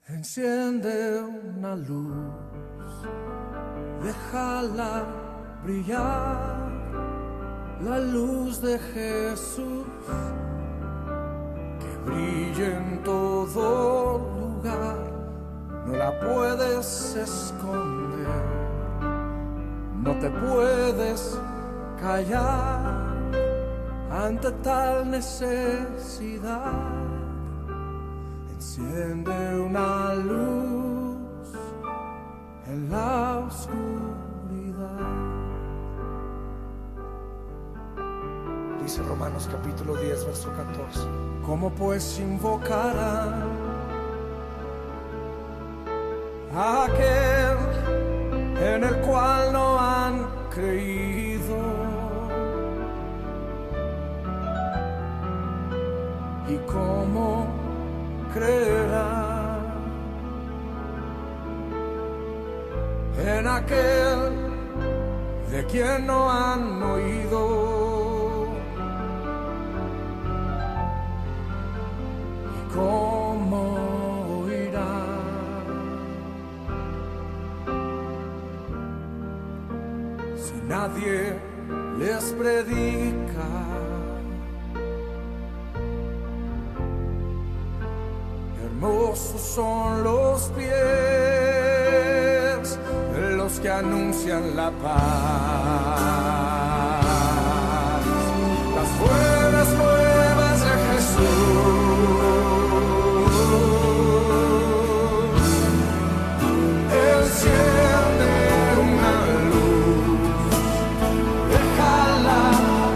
Enciende una luz, déjala brillar, la luz de Jesús, que brille en todo lugar, no la puedes esconder, no te puedes callar ante tal necesidad. Enciende una luz en la oscuridad. Dice Romanos capítulo 10, verso 14. ¿Cómo pues invocarán a aquel en el cual no han creído? ¿Y cómo creerán en aquel de quien no han oído? ¿Y cómo oirán si nadie les predica? Hermosos son los pies de los que anuncian la paz, las buenas nuevas de Jesús. Enciende una luz, déjala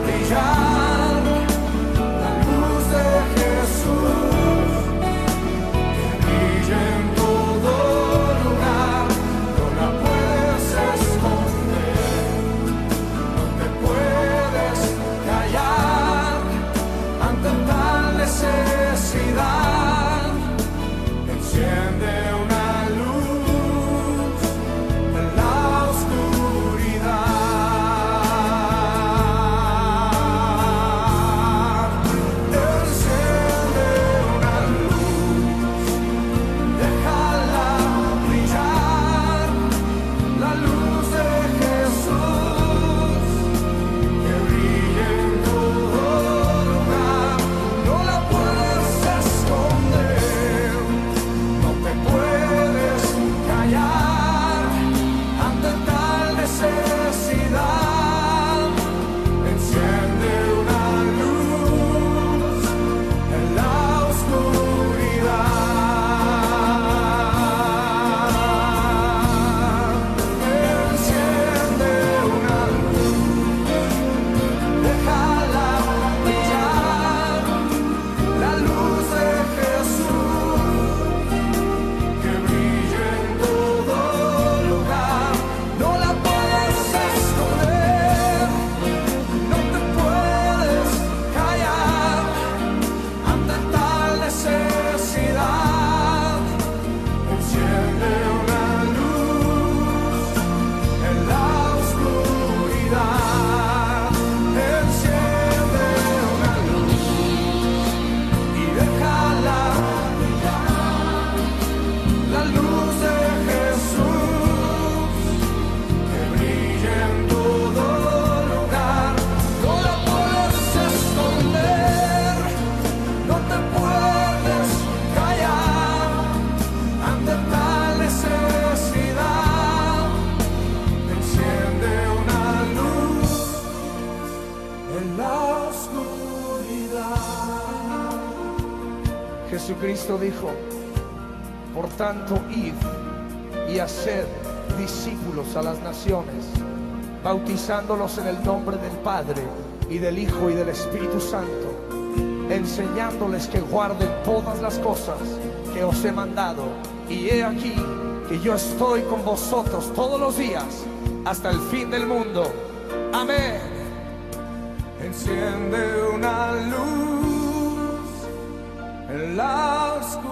brillar, la luz de Jesús. En todo lugar, no la puedes esconder, no te puedes callar ante tal necesidad. Enciende una luz en la oscuridad. Enciende una luz, déjala brillar, la luz de Jesús, que brille en todo lugar, no la puedes esconder, no te puedes callar ante tal necesidad. Enciende una luz en la oscuridad. Enciende una luz, déjala brillar, la luz de Jesús, que brille en todo lugar, no la puedes esconder, no te puedes callar ante tal necesidad. Enciende una luz en la oscuridad. Enciende una luz y déjala brillar, la luz de Jesús, que brille en todo lugar, no la puedes esconder, no te puedes callar ante tal necesidad. Enciende una luz en la oscuridad. Jesucristo dijo: por tanto, id y haced discípulos a las naciones, bautizándolos en el nombre del Padre y del Hijo y del Espíritu Santo, enseñándoles que guarden todas las cosas que os he mandado. Y he aquí que yo estoy con vosotros todos los días hasta el fin del mundo. Amén. Enciende una luz en la oscuridad.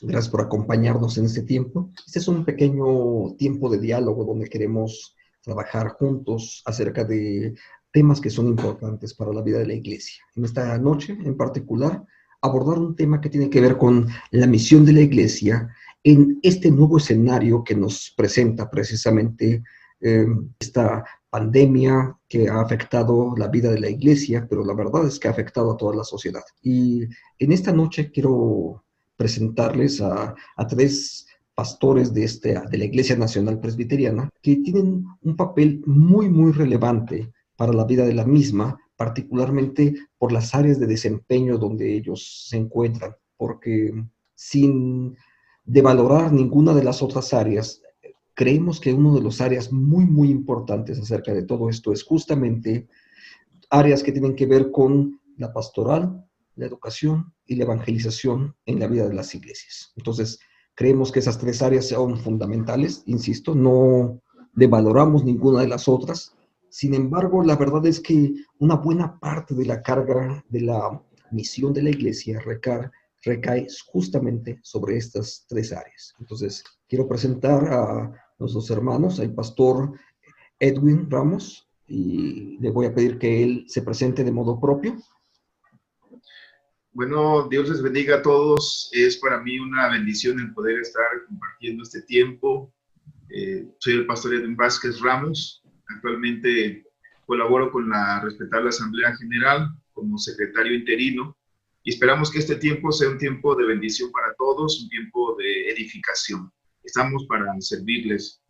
Gracias por acompañarnos en este tiempo. Este es un pequeño tiempo de diálogo donde queremos trabajar juntos acerca de temas que son importantes para la vida de la iglesia. En esta noche, en particular, abordar un tema que tiene que ver con la misión de la iglesia en este nuevo escenario que nos presenta precisamente esta pandemia que ha afectado la vida de la iglesia, pero la verdad es que ha afectado a toda la sociedad. Y en esta noche quiero presentarles a tres pastores de la Iglesia Nacional Presbiteriana que tienen un papel muy, muy relevante para la vida de la misma, particularmente por las áreas de desempeño donde ellos se encuentran, porque sin devalorar ninguna de las otras áreas, creemos que una de las áreas muy, muy importantes acerca de todo esto es justamente áreas que tienen que ver con la pastoral, la educación y la evangelización en la vida de las iglesias. Entonces, creemos que esas tres áreas son fundamentales, insisto, no devaloramos ninguna de las otras. Sin embargo, la verdad es que una buena parte de la carga de la misión de la iglesia recae justamente sobre estas tres áreas. Entonces, quiero presentar a nuestros hermanos, al pastor Edwin Ramos, y le voy a pedir que él se presente de modo propio. Bueno, Dios les bendiga a todos. Es para mí una bendición el poder estar compartiendo este tiempo. Soy el pastor Edwin Vázquez Ramos. Actualmente colaboro con la respetable Asamblea General como secretario interino y esperamos que este tiempo sea un tiempo de bendición para todos, un tiempo de edificación. Estamos para servirles.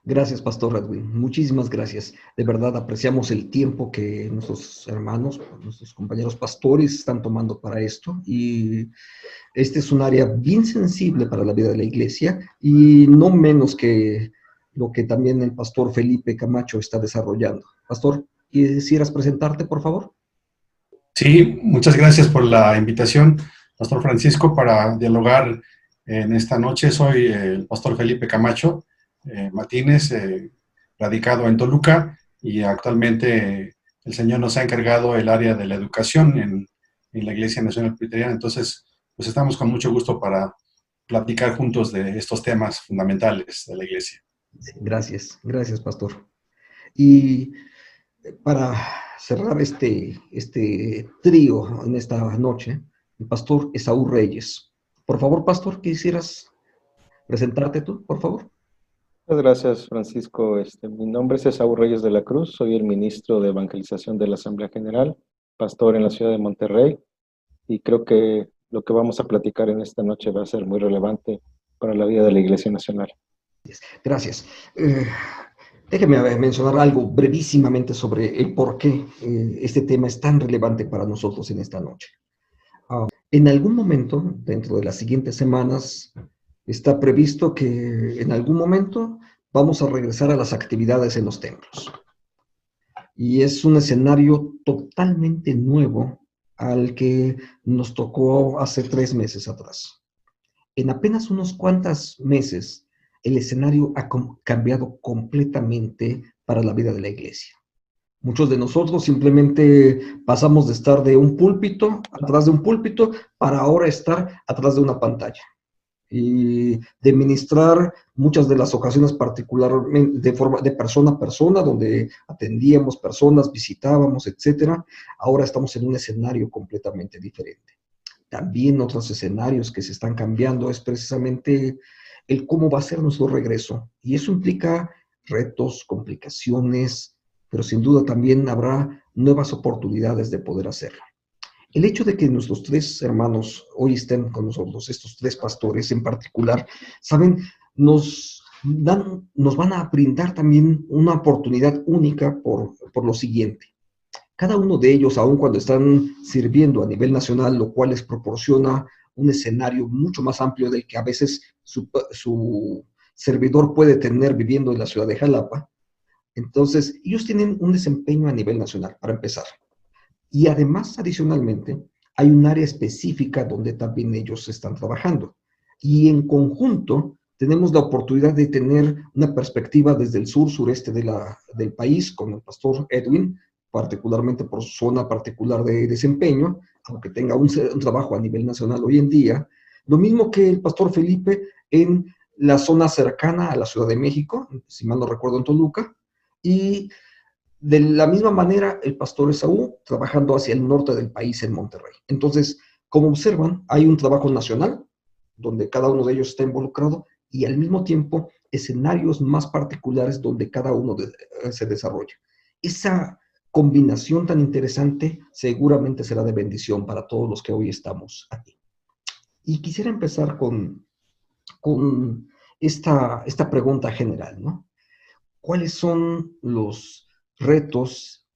Gracias, Pastor Edwin. Muchísimas gracias. De verdad apreciamos el tiempo que nuestros hermanos, nuestros compañeros pastores están tomando para esto. Y este es un área bien sensible para la vida de la iglesia y no menos que lo que también el pastor Felipe Camacho está desarrollando. Pastor, ¿quisieras presentarte, por favor? Sí, muchas gracias por la invitación, Pastor Francisco, para dialogar en esta noche. Soy el pastor Felipe Camacho Martínez, radicado en Toluca, y actualmente el Señor nos ha encargado el área de la educación en la Iglesia Nacional Presbiteriana. Entonces, pues estamos con mucho gusto para platicar juntos de estos temas fundamentales de la Iglesia. Sí, gracias, Pastor. Y para cerrar este trío en esta noche, el pastor Esaú Reyes. Por favor, Pastor, ¿quisieras presentarte tú, por favor? Muchas gracias, Francisco. Mi nombre es Esaú Reyes de la Cruz, soy el ministro de Evangelización de la Asamblea General, pastor en la ciudad de Monterrey, y creo que lo que vamos a platicar en esta noche va a ser muy relevante para la vida de la Iglesia Nacional. Gracias. Déjeme mencionar algo brevísimamente sobre el por qué este tema es tan relevante para nosotros en esta noche. En algún momento, dentro de las siguientes semanas, está previsto que en algún momento vamos a regresar a las actividades en los templos. Y es un escenario totalmente nuevo al que nos tocó hace 3 meses atrás. En apenas unos cuantos meses, el escenario ha cambiado completamente para la vida de la iglesia. Muchos de nosotros simplemente pasamos de estar atrás de un púlpito, para ahora estar atrás de una pantalla. Y de ministrar muchas de las ocasiones particularmente de persona a persona, donde atendíamos personas, visitábamos, etcétera. Ahora estamos en un escenario completamente diferente. También otros escenarios que se están cambiando es precisamente el cómo va a ser nuestro regreso. Y eso implica retos, complicaciones, pero sin duda también habrá nuevas oportunidades de poder hacerlo. El hecho de que nuestros 3 hermanos hoy estén con nosotros, estos 3 pastores en particular, saben, nos van a brindar también una oportunidad única por lo siguiente. Cada uno de ellos, aun cuando están sirviendo a nivel nacional, lo cual les proporciona un escenario mucho más amplio del que a veces su servidor puede tener viviendo en la ciudad de Jalapa. Entonces, ellos tienen un desempeño a nivel nacional, para empezar. Y además, adicionalmente, hay un área específica donde también ellos están trabajando. Y en conjunto, tenemos la oportunidad de tener una perspectiva desde el sur-sureste del país, con el pastor Edwin, particularmente por su zona particular de desempeño, aunque tenga un trabajo a nivel nacional hoy en día. Lo mismo que el pastor Felipe en la zona cercana a la Ciudad de México, si mal no recuerdo en Toluca, y de la misma manera el pastor Esaú trabajando hacia el norte del país en Monterrey. Entonces, como observan, hay un trabajo nacional donde cada uno de ellos está involucrado y al mismo tiempo escenarios más particulares donde cada uno se desarrolla. Esa combinación tan interesante seguramente será de bendición para todos los que hoy estamos aquí. Y quisiera empezar con esta pregunta general, ¿no? ¿Cuáles son los retos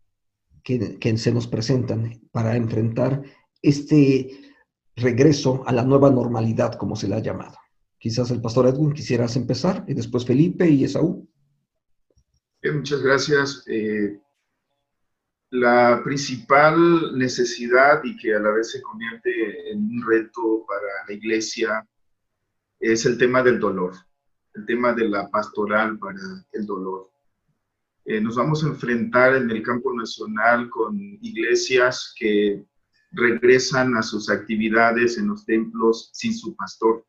que se nos presentan para enfrentar este regreso a la nueva normalidad, como se le ha llamado? Quizás el pastor Edwin quisieras empezar, y después Felipe y Esaú. Muchas gracias. La principal necesidad, y que a la vez se convierte en un reto para la iglesia, es el tema del dolor, el tema de la pastoral para el dolor. Nos vamos a enfrentar en el campo nacional con iglesias que regresan a sus actividades en los templos sin su pastor.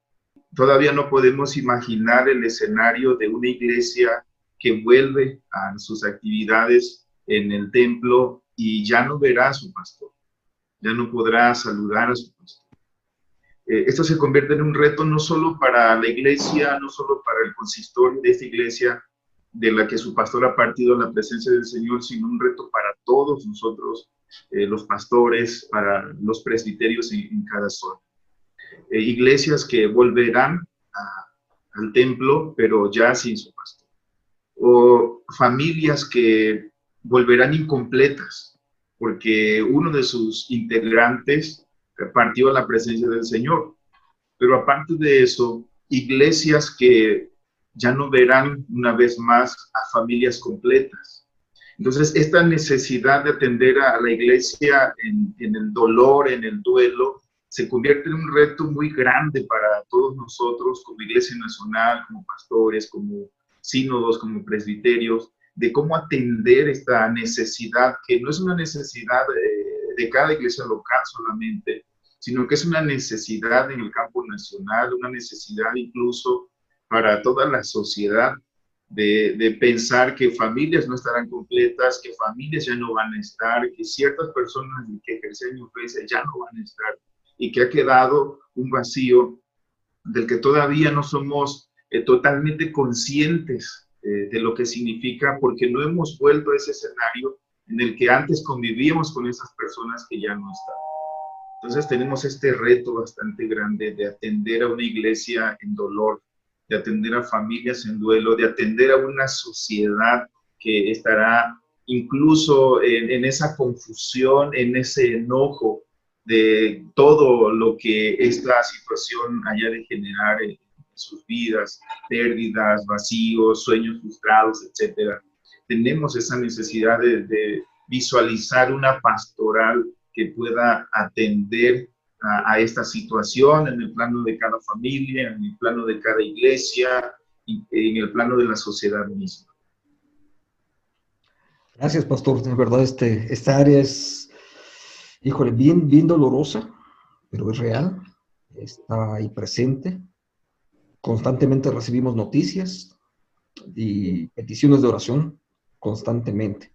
Todavía no podemos imaginar el escenario de una iglesia que vuelve a sus actividades en el templo y ya no verá a su pastor, ya no podrá saludar a su pastor. Esto se convierte en un reto no solo para la iglesia, no solo para el consistorio de esta iglesia de la que su pastor ha partido a la presencia del Señor, sino un reto para todos nosotros, los pastores, para los presbiterios en cada zona. Iglesias que volverán al templo, pero ya sin su pastor. O familias que volverán incompletas, porque uno de sus integrantes partió a la presencia del Señor. Pero aparte de eso, iglesias que ya no verán una vez más a familias completas. Entonces, esta necesidad de atender a la iglesia en el dolor, en el duelo, se convierte en un reto muy grande para todos nosotros como iglesia nacional, como pastores, como sínodos, como presbiterios, de cómo atender esta necesidad, que no es una necesidad de cada iglesia local solamente, sino que es una necesidad en el campo nacional, una necesidad incluso para toda la sociedad de pensar que familias no estarán completas, que familias ya no van a estar, que ciertas personas que ejercen influencia ya no van a estar, y que ha quedado un vacío del que todavía no somos totalmente conscientes de lo que significa, porque no hemos vuelto a ese escenario en el que antes convivíamos con esas personas que ya no están. Entonces tenemos este reto bastante grande de atender a una iglesia en dolor, de atender a familias en duelo, de atender a una sociedad que estará incluso en esa confusión, en ese enojo de todo lo que esta situación haya de generar en sus vidas, pérdidas, vacíos, sueños frustrados, etc. Tenemos esa necesidad de visualizar una pastoral que pueda atender a esta situación en el plano de cada familia, en el plano de cada iglesia y en el plano de la sociedad misma. Gracias, pastor. De verdad, esta área es, híjole, bien dolorosa, pero es real, está ahí presente. Constantemente recibimos noticias y peticiones de oración, constantemente.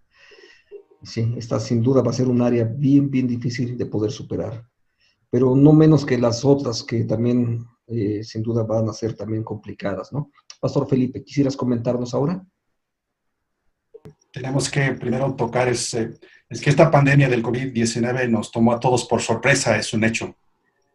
Sí, esta sin duda va a ser un área bien difícil de poder superar, pero no menos que las otras que también sin duda van a ser también complicadas, ¿no? Pastor Felipe, ¿quisieras comentarnos ahora? Tenemos que primero tocar es que esta pandemia del COVID-19 nos tomó a todos por sorpresa, es un hecho.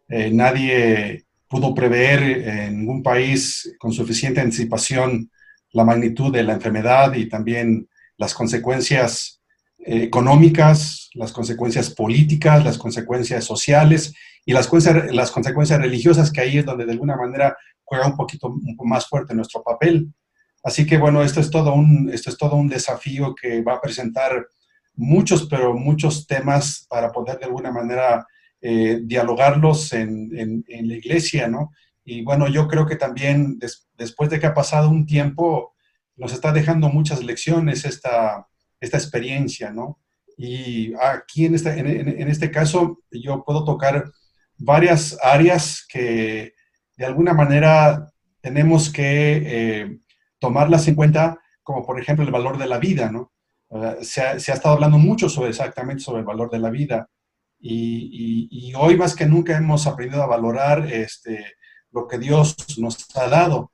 Nadie pudo prever en ningún país con suficiente anticipación la magnitud de la enfermedad y también las consecuencias económicas, las consecuencias políticas, las consecuencias sociales y las consecuencias religiosas, que ahí es donde de alguna manera juega un poco más fuerte nuestro papel. Así que bueno, esto es todo un desafío que va a presentar muchos temas para poder de alguna manera dialogarlos en la iglesia, ¿no? Y bueno, yo creo que también después de que ha pasado un tiempo, nos está dejando muchas lecciones esta experiencia, ¿no? Y aquí en este caso yo puedo tocar varias áreas que de alguna manera tenemos que tomarlas en cuenta, como por ejemplo el valor de la vida, ¿no? Se ha estado hablando mucho exactamente sobre el valor de la vida, y hoy más que nunca hemos aprendido a valorar lo que Dios nos ha dado,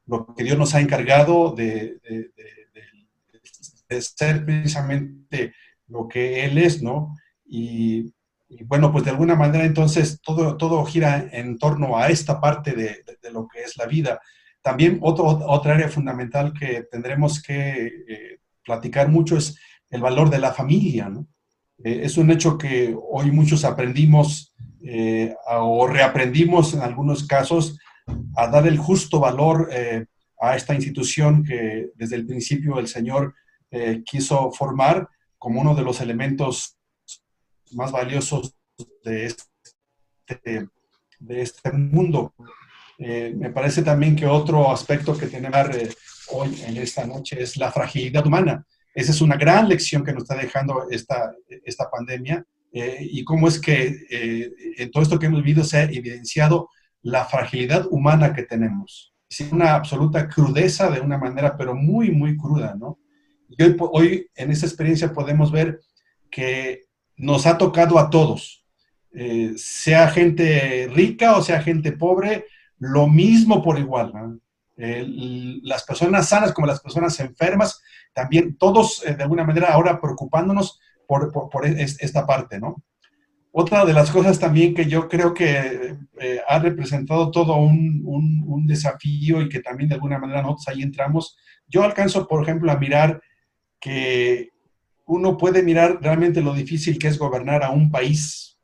lo que Dios nos ha encargado de ser precisamente lo que Él es, ¿no? Y bueno, pues de alguna manera entonces todo gira en torno a esta parte de lo que es la vida. También otra área fundamental que tendremos que platicar mucho es el valor de la familia, ¿no? Es un hecho que hoy muchos aprendimos o reaprendimos en algunos casos a dar el justo valor a esta institución que desde el principio el Señor quiso formar como uno de los elementos más valiosos de este mundo. Me parece también que otro aspecto que tenemos hoy en esta noche es la fragilidad humana. Esa es una gran lección que nos está dejando esta pandemia, y cómo es que en todo esto que hemos vivido se ha evidenciado la fragilidad humana que tenemos. Es una absoluta crudeza de una manera, pero muy, muy cruda, ¿no? Y hoy en esta experiencia podemos ver que nos ha tocado a todos, sea gente rica o sea gente pobre, lo mismo por igual, ¿no? Las personas sanas como las personas enfermas, también todos de alguna manera ahora preocupándonos por esta parte, ¿no? Otra de las cosas también que yo creo que ha representado todo un desafío y que también de alguna manera nosotros ahí entramos, yo alcanzo, por ejemplo, a mirar que uno puede mirar realmente lo difícil que es gobernar a un país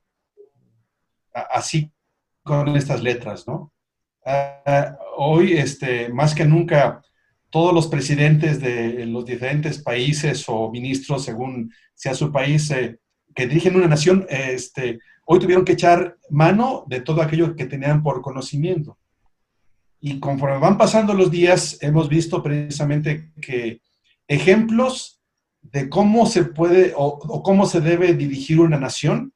así con estas letras, ¿no? Hoy, más que nunca, todos los presidentes de los diferentes países o ministros, según sea su país, que dirigen una nación, hoy tuvieron que echar mano de todo aquello que tenían por conocimiento. Y conforme van pasando los días, hemos visto precisamente que ejemplos de cómo se puede o cómo se debe dirigir una nación,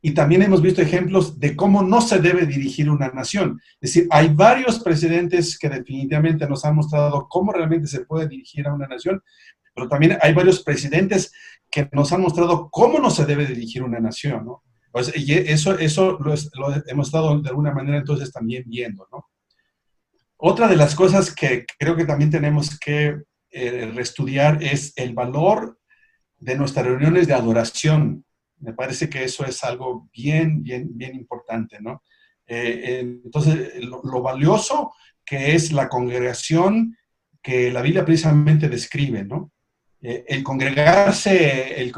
y también hemos visto ejemplos de cómo no se debe dirigir una nación. Es decir, hay varios presidentes que definitivamente nos han mostrado cómo realmente se puede dirigir a una nación, pero también hay varios presidentes que nos han mostrado cómo no se debe dirigir una nación, ¿no? O sea, y eso lo hemos estado de alguna manera entonces también viendo, ¿no? Otra de las cosas que creo que también tenemos que reestudiar es el valor de nuestras reuniones de adoración. Me parece que eso es algo bien, bien, bien importante, ¿no? Entonces, lo valioso que es la congregación que la Biblia precisamente describe, ¿no? El congregarse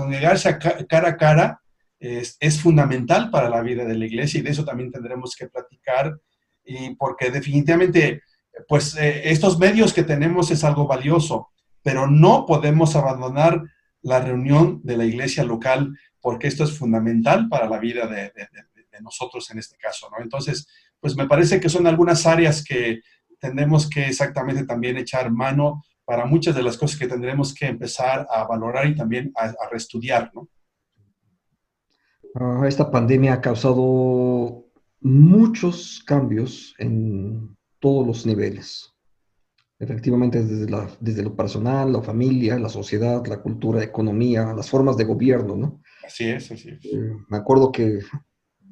cara a cara es fundamental para la vida de la iglesia, y de eso también tendremos que platicar, y porque definitivamente, pues estos medios que tenemos es algo valioso, pero no podemos abandonar la reunión de la iglesia local, porque esto es fundamental para la vida de nosotros en este caso, ¿no? Entonces, pues me parece que son algunas áreas que tendremos que exactamente también echar mano para muchas de las cosas que tendremos que empezar a valorar y también a reestudiar, ¿no? Esta pandemia ha causado muchos cambios en todos los niveles. Efectivamente, desde lo personal, la familia, la sociedad, la cultura, la economía, las formas de gobierno, ¿no? Así es, así es. Me acuerdo que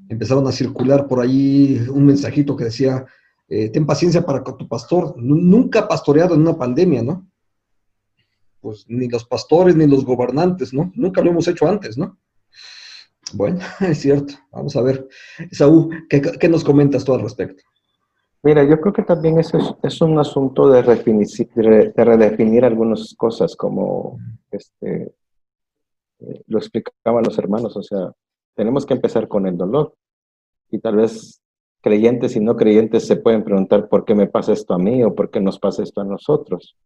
empezaron a circular por ahí un mensajito que decía, ten paciencia para con tu pastor. Nunca ha pastoreado en una pandemia, ¿no? Pues ni los pastores ni los gobernantes, ¿no? Nunca lo hemos hecho antes, ¿no? Bueno, es cierto. Vamos a ver. Saúl, ¿qué nos comentas tú al respecto? Mira, yo creo que también es un asunto de redefinir algunas cosas, como lo explicaban los hermanos. O sea, tenemos que empezar con el dolor, y tal vez creyentes y no creyentes se pueden preguntar por qué me pasa esto a mí o por qué nos pasa esto a nosotros.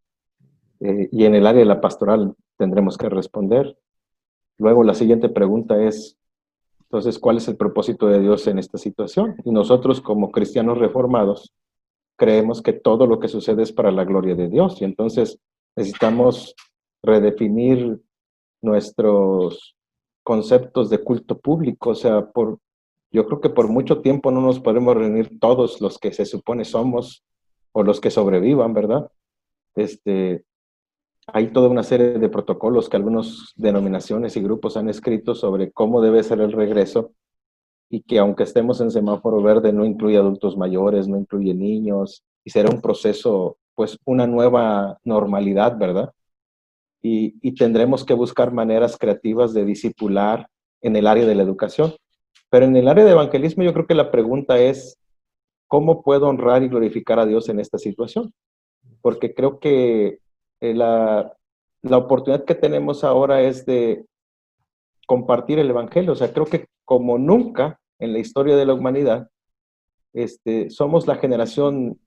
Y en el área de la pastoral tendremos que responder. Luego la siguiente pregunta es, entonces, ¿cuál es el propósito de Dios en esta situación? Y nosotros, como cristianos reformados, creemos que todo lo que sucede es para la gloria de Dios, y entonces necesitamos redefinir nuestros conceptos de culto público. O sea, Yo creo que por mucho tiempo no nos podemos reunir todos los que se supone somos o los que sobrevivan, ¿verdad? Hay toda una serie de protocolos que algunas denominaciones y grupos han escrito sobre cómo debe ser el regreso y que aunque estemos en semáforo verde no incluye adultos mayores, no incluye niños y será un proceso, pues una nueva normalidad, ¿verdad? Y tendremos que buscar maneras creativas de discipular en el área de la educación. Pero en el área de evangelismo yo creo que la pregunta es, ¿cómo puedo honrar y glorificar a Dios en esta situación? Porque creo que la oportunidad que tenemos ahora es de compartir el evangelio. O sea, creo que como nunca en la historia de la humanidad, somos la generación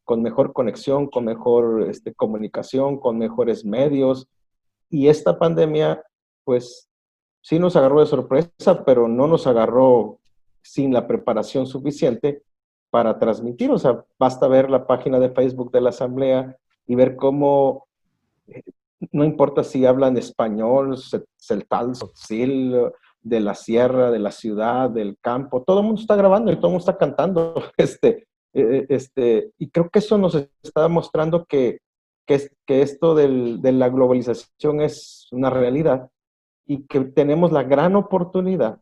con mejor conexión, con mejor comunicación, con mejores medios. Y esta pandemia, pues, sí nos agarró de sorpresa, pero no nos agarró sin la preparación suficiente para transmitir. O sea, basta ver la página de Facebook de la Asamblea y ver cómo, no importa si hablan español, celtal, tzotzil, de la sierra, de la ciudad, del campo, todo el mundo está grabando y todo el mundo está cantando. Y creo que eso nos está mostrando que esto de la globalización es una realidad y que tenemos la gran oportunidad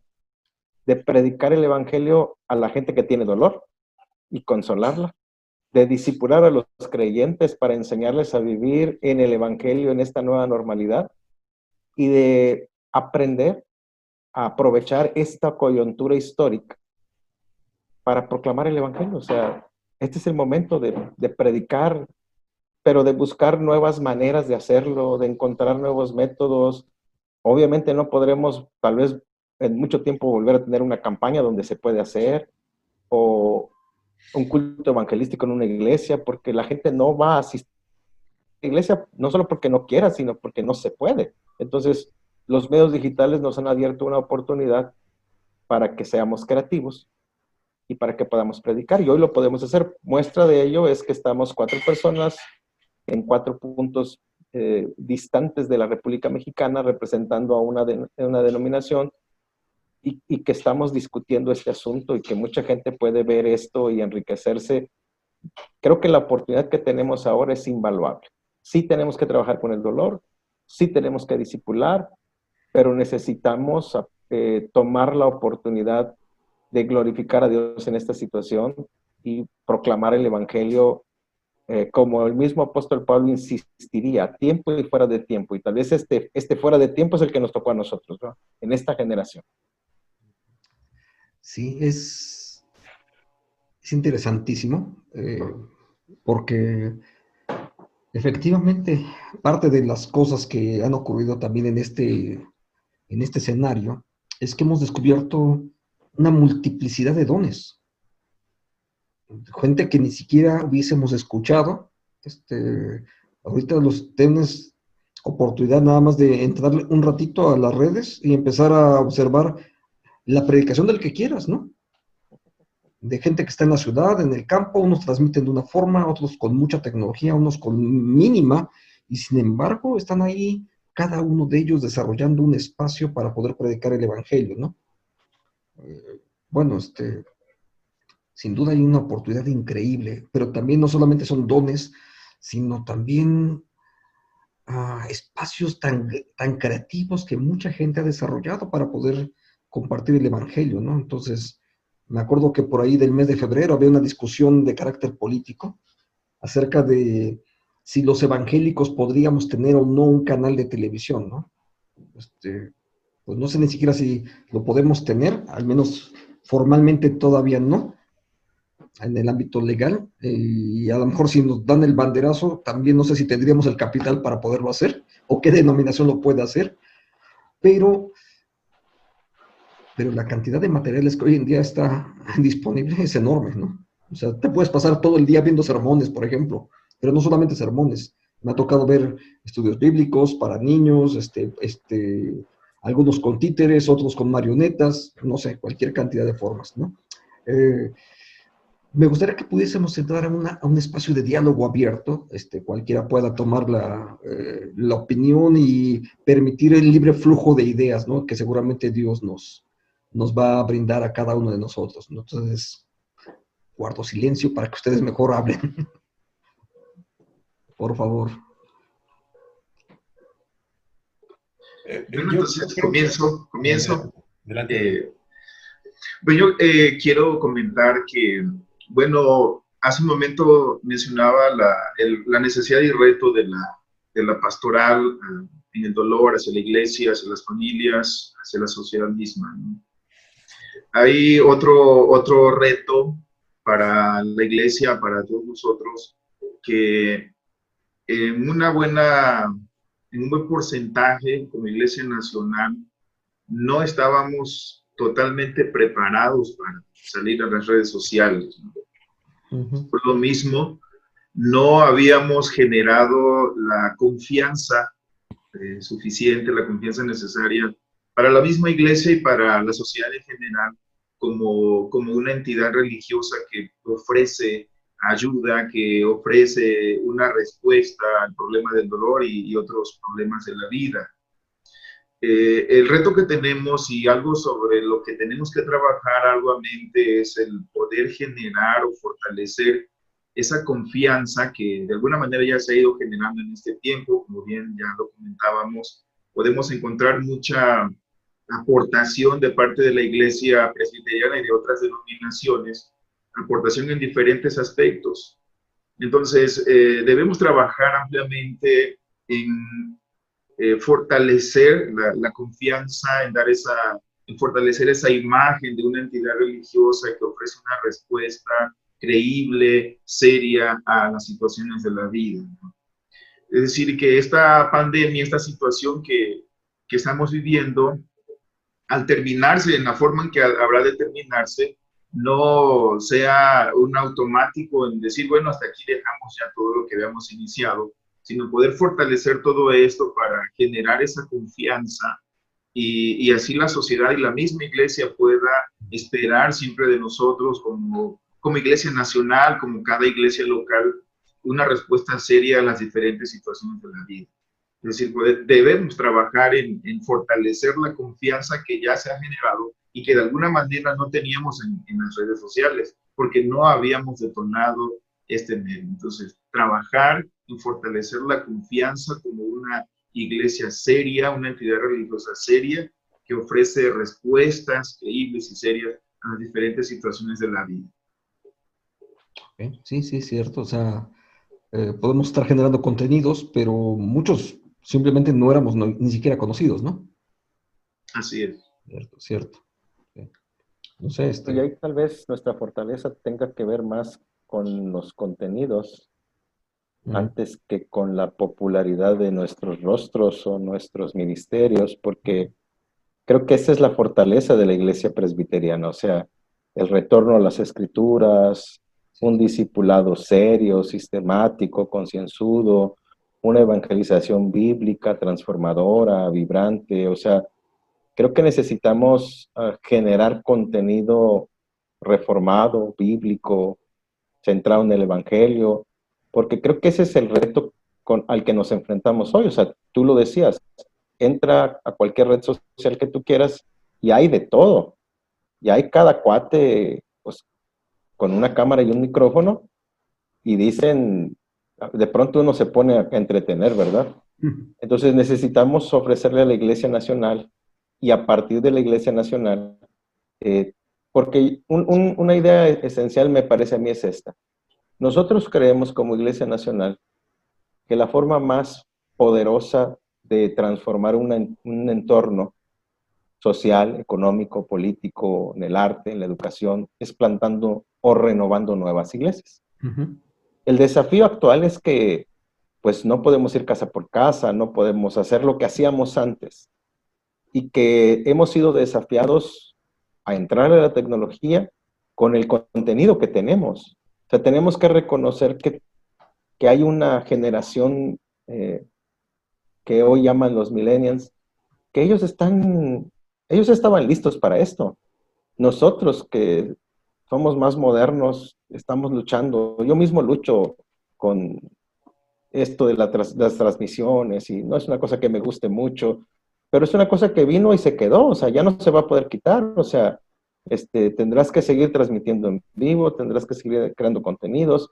de predicar el evangelio a la gente que tiene dolor y consolarla, de discipular a los creyentes para enseñarles a vivir en el evangelio en esta nueva normalidad y de aprender a aprovechar esta coyuntura histórica para proclamar el evangelio. O sea, este es el momento de predicar, pero de buscar nuevas maneras de hacerlo, de encontrar nuevos métodos. Obviamente no podremos, tal vez en mucho tiempo, volver a tener una campaña donde se puede hacer, o un culto evangelístico en una iglesia, porque la gente no va a asistir a la iglesia, no solo porque no quiera, sino porque no se puede. Entonces, los medios digitales nos han abierto una oportunidad para que seamos creativos y para que podamos predicar, y hoy lo podemos hacer. Muestra de ello es que estamos 4 personas en 4 puntos distantes de la República Mexicana, representando a una denominación, y que estamos discutiendo este asunto y que mucha gente puede ver esto y enriquecerse. Creo que la oportunidad que tenemos ahora es invaluable. Sí tenemos que trabajar con el dolor, sí tenemos que discipular, pero necesitamos tomar la oportunidad de glorificar a Dios en esta situación y proclamar el evangelio como el mismo apóstol Pablo insistiría, a tiempo y fuera de tiempo. Y tal vez este fuera de tiempo es el que nos tocó a nosotros, ¿no? En esta generación. Sí, es interesantísimo, porque efectivamente parte de las cosas que han ocurrido también en este escenario es que hemos descubierto una multiplicidad de dones. Gente que ni siquiera hubiésemos escuchado. Ahorita tienes oportunidad nada más de entrar un ratito a las redes y empezar a observar la predicación del que quieras, ¿no? De gente que está en la ciudad, en el campo, unos transmiten de una forma, otros con mucha tecnología, unos con mínima, y sin embargo están ahí cada uno de ellos desarrollando un espacio para poder predicar el evangelio, ¿no? Bueno, sin duda hay una oportunidad increíble, pero también no solamente son dones, sino también espacios tan creativos que mucha gente ha desarrollado para poder compartir el evangelio, ¿no? Entonces, me acuerdo que por ahí del mes de febrero había una discusión de carácter político acerca de si los evangélicos podríamos tener o no un canal de televisión, ¿no? Pues no sé ni siquiera si lo podemos tener, al menos formalmente todavía no, en el ámbito legal, y a lo mejor si nos dan el banderazo, también no sé si tendríamos el capital para poderlo hacer, o qué denominación lo puede hacer, pero la cantidad de materiales que hoy en día está disponible es enorme, ¿no? O sea, te puedes pasar todo el día viendo sermones, por ejemplo, pero no solamente sermones. Me ha tocado ver estudios bíblicos para niños, algunos con títeres, otros con marionetas, no sé, cualquier cantidad de formas, ¿no? Me gustaría que pudiésemos entrar a un espacio de diálogo abierto, cualquiera pueda tomar la opinión y permitir el libre flujo de ideas, ¿no? Que seguramente Dios nos nos va a brindar a cada uno de nosotros, ¿no? Entonces, guardo silencio para que ustedes mejor hablen. Por favor. Bueno, Yo entonces creo que... comienzo. Adelante. Pues yo quiero comentar que, bueno, hace un momento mencionaba la necesidad y reto de la pastoral en el dolor hacia la iglesia, hacia las familias, hacia la sociedad misma, ¿no? Hay otro reto para la iglesia, para todos nosotros, que en en un buen porcentaje como iglesia nacional no estábamos totalmente preparados para salir a las redes sociales, ¿no? Por lo mismo, no habíamos generado la confianza suficiente, la confianza necesaria para la misma iglesia y para la sociedad en general, como una entidad religiosa que ofrece ayuda, que ofrece una respuesta al problema del dolor y otros problemas de la vida. El reto que tenemos y algo sobre lo que tenemos que trabajar arduamente es el poder generar o fortalecer esa confianza que de alguna manera ya se ha ido generando en este tiempo. Como bien ya lo comentábamos, podemos encontrar mucha aportación de parte de la Iglesia Presbiteriana y de otras denominaciones, aportación en diferentes aspectos. Entonces, debemos trabajar ampliamente en fortalecer la confianza, en fortalecer esa imagen de una entidad religiosa que ofrece una respuesta creíble, seria a las situaciones de la vida, ¿no? Es decir, que esta pandemia, esta situación que estamos viviendo, al terminarse, en la forma en que habrá de terminarse, no sea un automático en decir, bueno, hasta aquí dejamos ya todo lo que habíamos iniciado, sino poder fortalecer todo esto para generar esa confianza y así la sociedad y la misma iglesia pueda esperar siempre de nosotros como iglesia nacional, como cada iglesia local, una respuesta seria a las diferentes situaciones de la vida. Es decir, debemos trabajar en fortalecer la confianza que ya se ha generado y que de alguna manera no teníamos en las redes sociales, porque no habíamos detonado este medio. Entonces, trabajar en fortalecer la confianza como una iglesia seria, una entidad religiosa seria, que ofrece respuestas creíbles y serias a las diferentes situaciones de la vida. Okay. Sí, sí, es cierto. O sea, podemos estar generando contenidos, pero muchos simplemente no éramos ni siquiera conocidos, ¿no? Así es. Cierto, cierto. Okay. No sé, Y ahí tal vez nuestra fortaleza tenga que ver más con los contenidos antes que con la popularidad de nuestros rostros o nuestros ministerios, porque creo que esa es la fortaleza de la iglesia presbiteriana, o sea, el retorno a las escrituras, un discipulado serio, sistemático, concienzudo, una evangelización bíblica, transformadora, vibrante, o sea, creo que necesitamos generar contenido reformado, bíblico, centrado en el evangelio, porque creo que ese es el reto al que nos enfrentamos hoy. O sea, tú lo decías, entra a cualquier red social que tú quieras y hay de todo. Y hay cada cuate, pues, con una cámara y un micrófono y dicen, de pronto uno se pone a entretener, ¿verdad? Entonces necesitamos ofrecerle a la Iglesia Nacional y a partir de la Iglesia Nacional, porque una idea esencial me parece a mí es esta. Nosotros creemos como Iglesia Nacional que la forma más poderosa de transformar un entorno social, económico, político, en el arte, en la educación, es plantando o renovando nuevas iglesias. El desafío actual es que pues no podemos ir casa por casa, no podemos hacer lo que hacíamos antes y que hemos sido desafiados a entrar a la tecnología con el contenido que tenemos. O sea, tenemos que reconocer que hay una generación que hoy llaman los millennials, que ellos estaban listos para esto. Nosotros que somos más modernos, estamos luchando. Yo mismo lucho con esto de las transmisiones y no es una cosa que me guste mucho, pero es una cosa que vino y se quedó, o sea, ya no se va a poder quitar, o sea, tendrás que seguir transmitiendo en vivo, tendrás que seguir creando contenidos,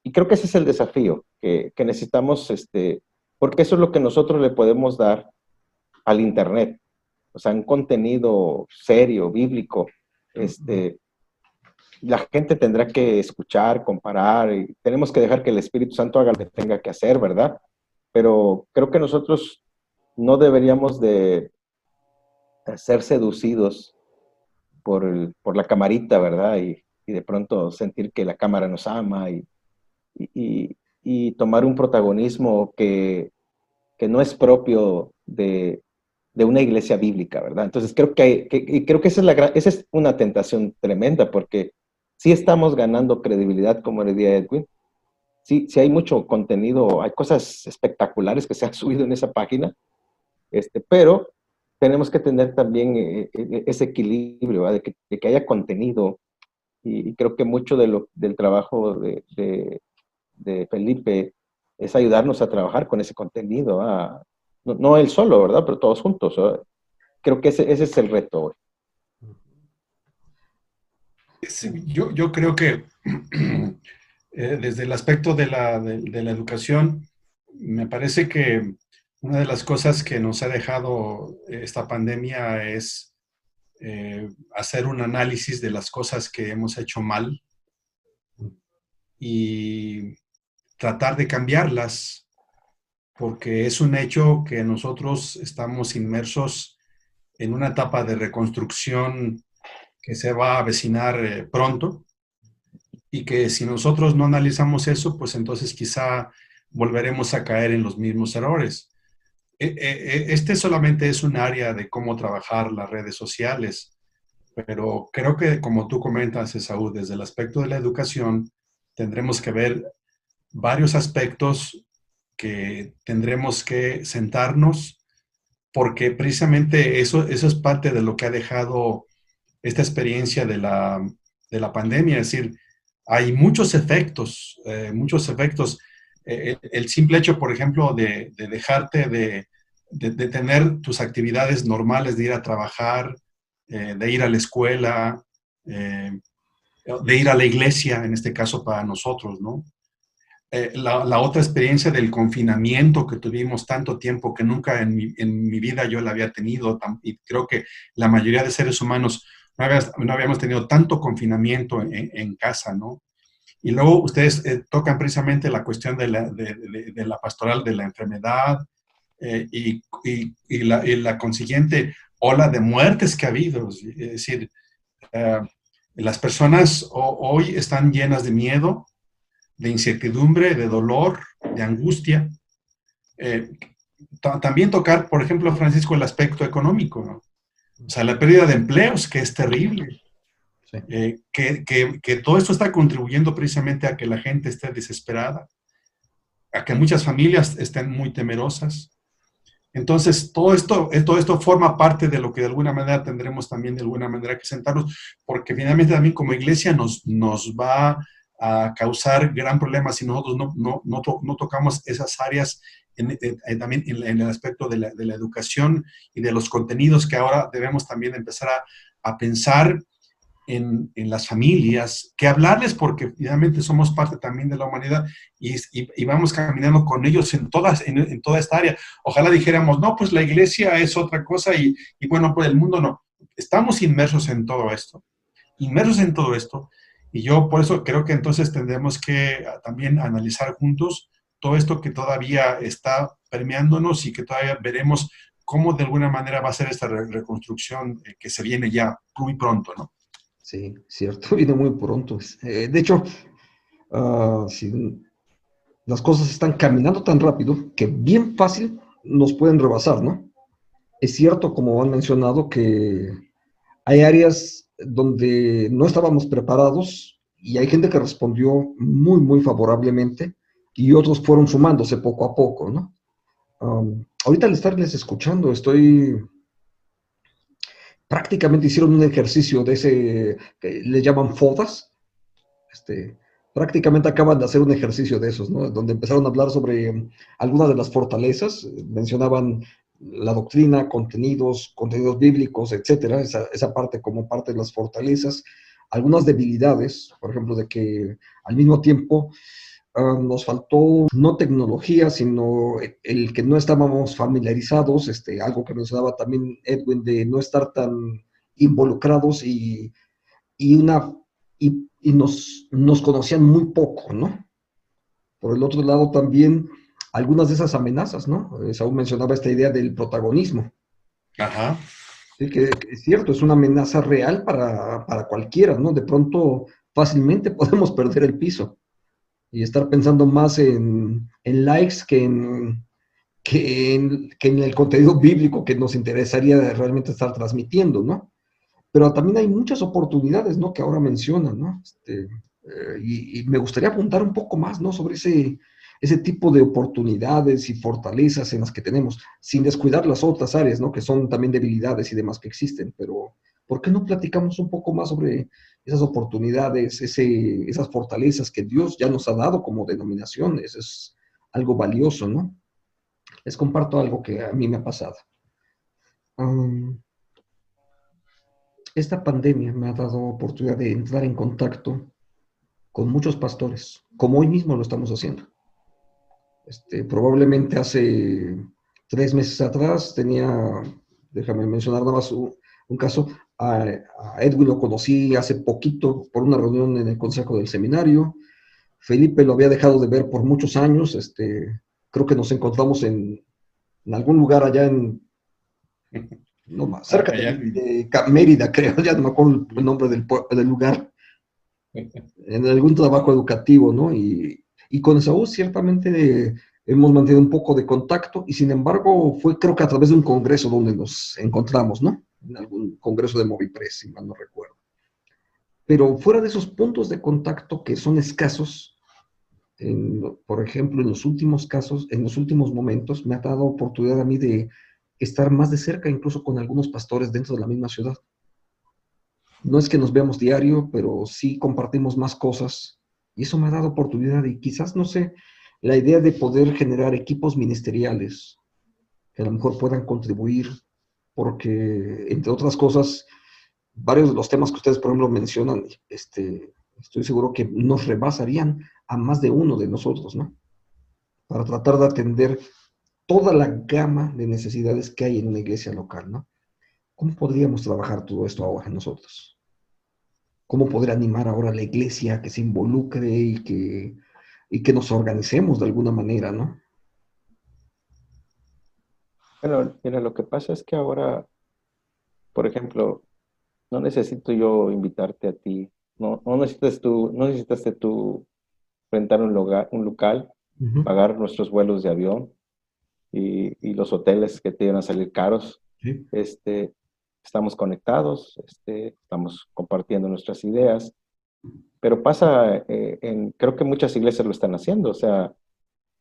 y creo que ese es el desafío que necesitamos, porque eso es lo que nosotros le podemos dar al Internet, o sea, un contenido serio, bíblico, la gente tendrá que escuchar, comparar, y tenemos que dejar que el Espíritu Santo haga lo que tenga que hacer, ¿verdad? Pero creo que nosotros no deberíamos de ser seducidos por la camarita, ¿verdad? Y de pronto sentir que la cámara nos ama y tomar un protagonismo que no es propio de una iglesia bíblica, ¿verdad? Entonces creo creo que esa es una tentación tremenda, porque sí estamos ganando credibilidad, como le decía Edwin, sí hay mucho contenido, hay cosas espectaculares que se han subido en esa página, pero tenemos que tener también ese equilibrio, ¿verdad? De que haya contenido, y creo que mucho del trabajo de Felipe es ayudarnos a trabajar con ese contenido, no él solo, ¿verdad? Pero todos juntos, ¿verdad? Creo que ese es el reto hoy. Sí, yo creo que desde el aspecto de la educación, me parece que una de las cosas que nos ha dejado esta pandemia es hacer un análisis de las cosas que hemos hecho mal y tratar de cambiarlas, porque es un hecho que nosotros estamos inmersos en una etapa de reconstrucción que se va a avecinar pronto, y que si nosotros no analizamos eso, pues entonces quizá volveremos a caer en los mismos errores. Este solamente es un área de cómo trabajar las redes sociales, pero creo que como tú comentas, Esaú, desde el aspecto de la educación, tendremos que ver varios aspectos que tendremos que sentarnos, porque precisamente eso es parte de lo que ha dejado esta experiencia de la pandemia. Es decir, hay muchos efectos, muchos efectos. El simple hecho, por ejemplo, de dejarte de tener tus actividades normales, de ir a trabajar, de ir a la escuela, de ir a la iglesia, en este caso para nosotros, ¿no? La otra experiencia del confinamiento que tuvimos tanto tiempo que nunca en mi vida yo la había tenido, y creo que la mayoría de seres humanos no habíamos tenido tanto confinamiento en casa, ¿no? Y luego ustedes tocan precisamente la cuestión de la pastoral de la enfermedad, y la consiguiente ola de muertes que ha habido. Es decir, las personas hoy están llenas de miedo, de incertidumbre, de dolor, de angustia. También tocar, por ejemplo, Francisco, el aspecto económico, ¿no? O sea, la pérdida de empleos, que es terrible. Sí. Que todo esto está contribuyendo precisamente a que la gente esté desesperada, a que muchas familias estén muy temerosas. Entonces, todo esto forma parte de lo que de alguna manera tendremos también de alguna manera que sentarnos, porque finalmente también como iglesia nos va a causar gran problema si nosotros no tocamos esas áreas también en el aspecto de la educación y de los contenidos que ahora debemos también empezar a pensar en las familias, que hablarles, porque finalmente somos parte también de la humanidad y vamos caminando con ellos en toda esta área. Ojalá dijéramos, no, pues la iglesia es otra cosa y bueno, pues el mundo no. Estamos inmersos en todo esto, y yo por eso creo que entonces tendremos que también analizar juntos todo esto que todavía está permeándonos y que todavía veremos cómo de alguna manera va a ser esta reconstrucción que se viene ya muy pronto, ¿no? Sí, cierto, viene muy pronto. De hecho, si las cosas están caminando tan rápido que bien fácil nos pueden rebasar, ¿no? Es cierto, como han mencionado, que hay áreas donde no estábamos preparados y hay gente que respondió muy, muy favorablemente y otros fueron sumándose poco a poco, ¿no? Ahorita al estarles escuchando, prácticamente hicieron un ejercicio de ese que le llaman FODAS. Prácticamente acaban de hacer un ejercicio de esos, ¿no? Donde empezaron a hablar sobre algunas de las fortalezas, mencionaban la doctrina, contenidos bíblicos, etcétera, esa parte como parte de las fortalezas, algunas debilidades, por ejemplo, de que al mismo tiempo nos faltó no tecnología, sino el que no estábamos familiarizados, algo que mencionaba también Edwin, de no estar tan involucrados y, una, y nos conocían muy poco, ¿no? Por el otro lado también algunas de esas amenazas, ¿no? Saúl mencionaba esta idea del protagonismo. Ajá. Sí, que es cierto, es una amenaza real para cualquiera, ¿no? De pronto fácilmente podemos perder el piso y estar pensando más en likes que en el contenido bíblico que nos interesaría realmente estar transmitiendo, ¿no? Pero también hay muchas oportunidades, ¿no? Que ahora mencionan, ¿no? Y me gustaría apuntar un poco más, ¿no? Sobre ese tipo de oportunidades y fortalezas en las que tenemos, sin descuidar las otras áreas, ¿no? Que son también debilidades y demás que existen, pero ¿por qué no platicamos un poco más sobre esas oportunidades, esas fortalezas que Dios ya nos ha dado como denominación? Eso es algo valioso, ¿no? Les comparto algo que a mí me ha pasado. Um, esta pandemia me ha dado oportunidad de entrar en contacto con muchos pastores, como hoy mismo lo estamos haciendo. Probablemente hace 3 meses atrás déjame mencionar nada más un caso, a Edwin lo conocí hace poquito por una reunión en el consejo del seminario. Felipe lo había dejado de ver por muchos años. Creo que nos encontramos en algún lugar allá no más, cerca Allá. de Mérida, creo, ya no me acuerdo el nombre del lugar, en algún trabajo educativo, ¿no? Y con Saúl ciertamente hemos mantenido un poco de contacto y sin embargo fue creo que a través de un congreso donde nos encontramos, ¿no? En algún congreso de Movipres, si mal no recuerdo. Pero fuera de esos puntos de contacto que son escasos, por ejemplo, en los últimos casos, en los últimos momentos, me ha dado oportunidad a mí de estar más de cerca incluso con algunos pastores dentro de la misma ciudad. No es que nos veamos diario, pero sí compartimos más cosas y eso me ha dado oportunidad y quizás, no sé, la idea de poder generar equipos ministeriales que a lo mejor puedan contribuir, porque entre otras cosas, varios de los temas que ustedes, por ejemplo, mencionan, estoy seguro que nos rebasarían a más de uno de nosotros, ¿no? Para tratar de atender toda la gama de necesidades que hay en una iglesia local, ¿no? ¿Cómo podríamos trabajar todo esto ahora nosotros? ¿Cómo poder animar ahora a la iglesia a que se involucre y que nos organicemos de alguna manera, ¿no? Bueno, mira, lo que pasa es que ahora, por ejemplo, no necesito yo invitarte a ti, no necesitas tú rentar un local, Uh-huh. pagar nuestros vuelos de avión y los hoteles que te iban a salir caros. Sí. Estamos conectados, estamos compartiendo nuestras ideas, pero pasa, creo que muchas iglesias lo están haciendo, o sea,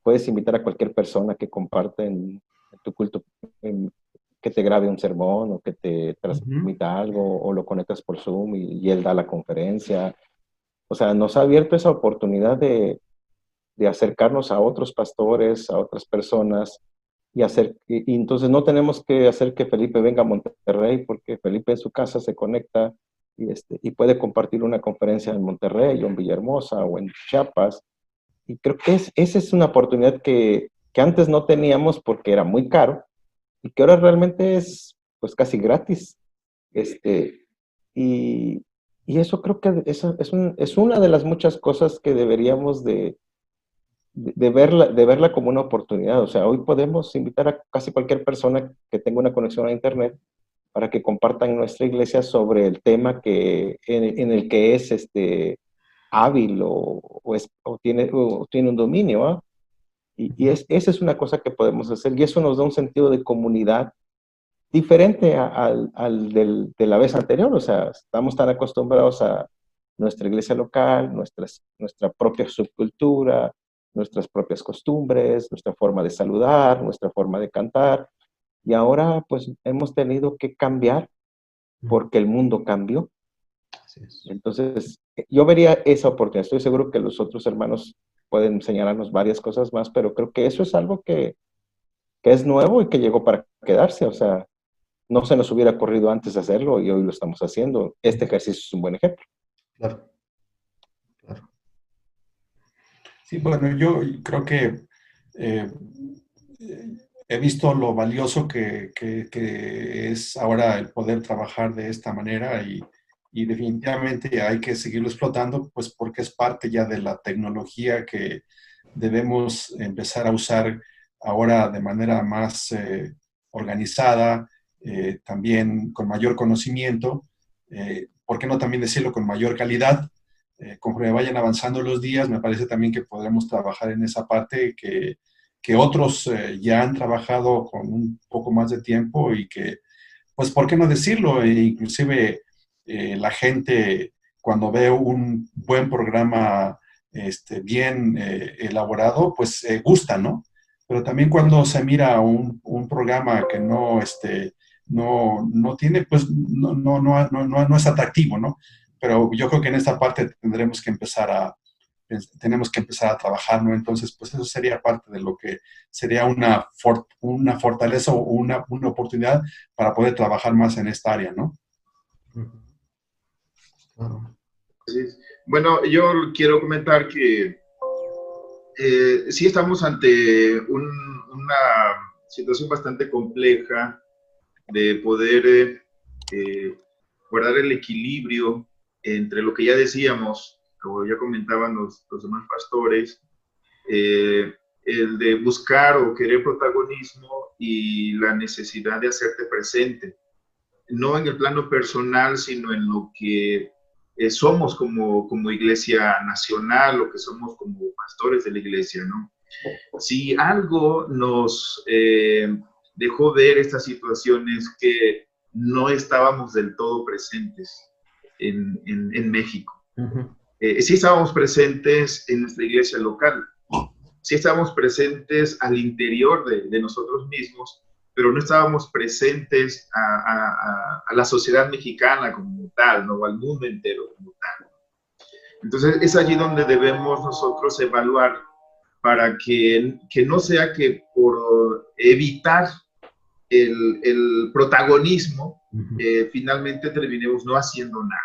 puedes invitar a cualquier persona que comparte en tu culto, que te grabe un sermón o que te transmita algo o lo conectas por Zoom y él da la conferencia. O sea, nos ha abierto esa oportunidad de acercarnos a otros pastores, a otras personas y entonces no tenemos que hacer que Felipe venga a Monterrey porque Felipe en su casa se conecta y puede compartir una conferencia en Monterrey o en Villahermosa o en Chiapas. Y creo que esa es una oportunidad que antes no teníamos porque era muy caro y que ahora realmente es pues casi gratis. Y, y eso creo que es una de las muchas cosas que deberíamos de verla como una oportunidad. O sea, hoy podemos invitar a casi cualquier persona que tenga una conexión a Internet para que compartan en nuestra iglesia sobre el tema en el que es hábil o tiene un dominio. ¿Ah? Esa es una cosa que podemos hacer y eso nos da un sentido de comunidad diferente de la vez anterior. O sea, estamos tan acostumbrados a nuestra iglesia local, nuestra propia subcultura, nuestras propias costumbres, nuestra forma de saludar, nuestra forma de cantar. Y ahora pues hemos tenido que cambiar porque el mundo cambió. Así es. Entonces, yo vería esa oportunidad. Estoy seguro que los otros hermanos pueden señalarnos varias cosas más, pero creo que eso es algo que que es nuevo y que llegó para quedarse. O sea, no se nos hubiera ocurrido antes de hacerlo y hoy lo estamos haciendo. Este ejercicio es un buen ejemplo. Claro, claro. Sí, bueno, yo creo que eh, he visto lo valioso que es ahora el poder trabajar de esta manera y definitivamente hay que seguirlo explotando, pues porque es parte ya de la tecnología que debemos empezar a usar ahora de manera más organizada, también con mayor conocimiento, ¿por qué no también decirlo con mayor calidad? Conforme vayan avanzando los días, me parece también que podremos trabajar en esa parte que otros ya han trabajado con un poco más de tiempo y que, pues, ¿por qué no decirlo? Inclusive la gente cuando ve un buen programa bien elaborado, pues gusta, ¿no? Pero también cuando se mira un programa que no tiene, pues no es atractivo, ¿no? Pero yo creo que en esta parte tenemos que empezar a trabajar, ¿no? Entonces, pues eso sería parte de lo que sería una fortaleza o una oportunidad para poder trabajar más en esta área, ¿no? Claro. Bueno, yo quiero comentar que sí estamos ante una situación bastante compleja de poder guardar el equilibrio entre lo que ya decíamos, como ya comentaban los demás pastores, el de buscar o querer protagonismo y la necesidad de hacerte presente, no en el plano personal, sino en lo que somos como iglesia nacional, lo que somos como pastores de la iglesia, ¿no? Si algo nos dejó ver esta situación es que no estábamos del todo presentes en México. Sí estábamos presentes en nuestra iglesia local, sí estábamos presentes al interior de nosotros mismos, pero no estábamos presentes a la sociedad mexicana como tal, ¿no? O al mundo entero como tal. Entonces es allí donde debemos nosotros evaluar para que no sea que por evitar el protagonismo, finalmente terminemos no haciendo nada.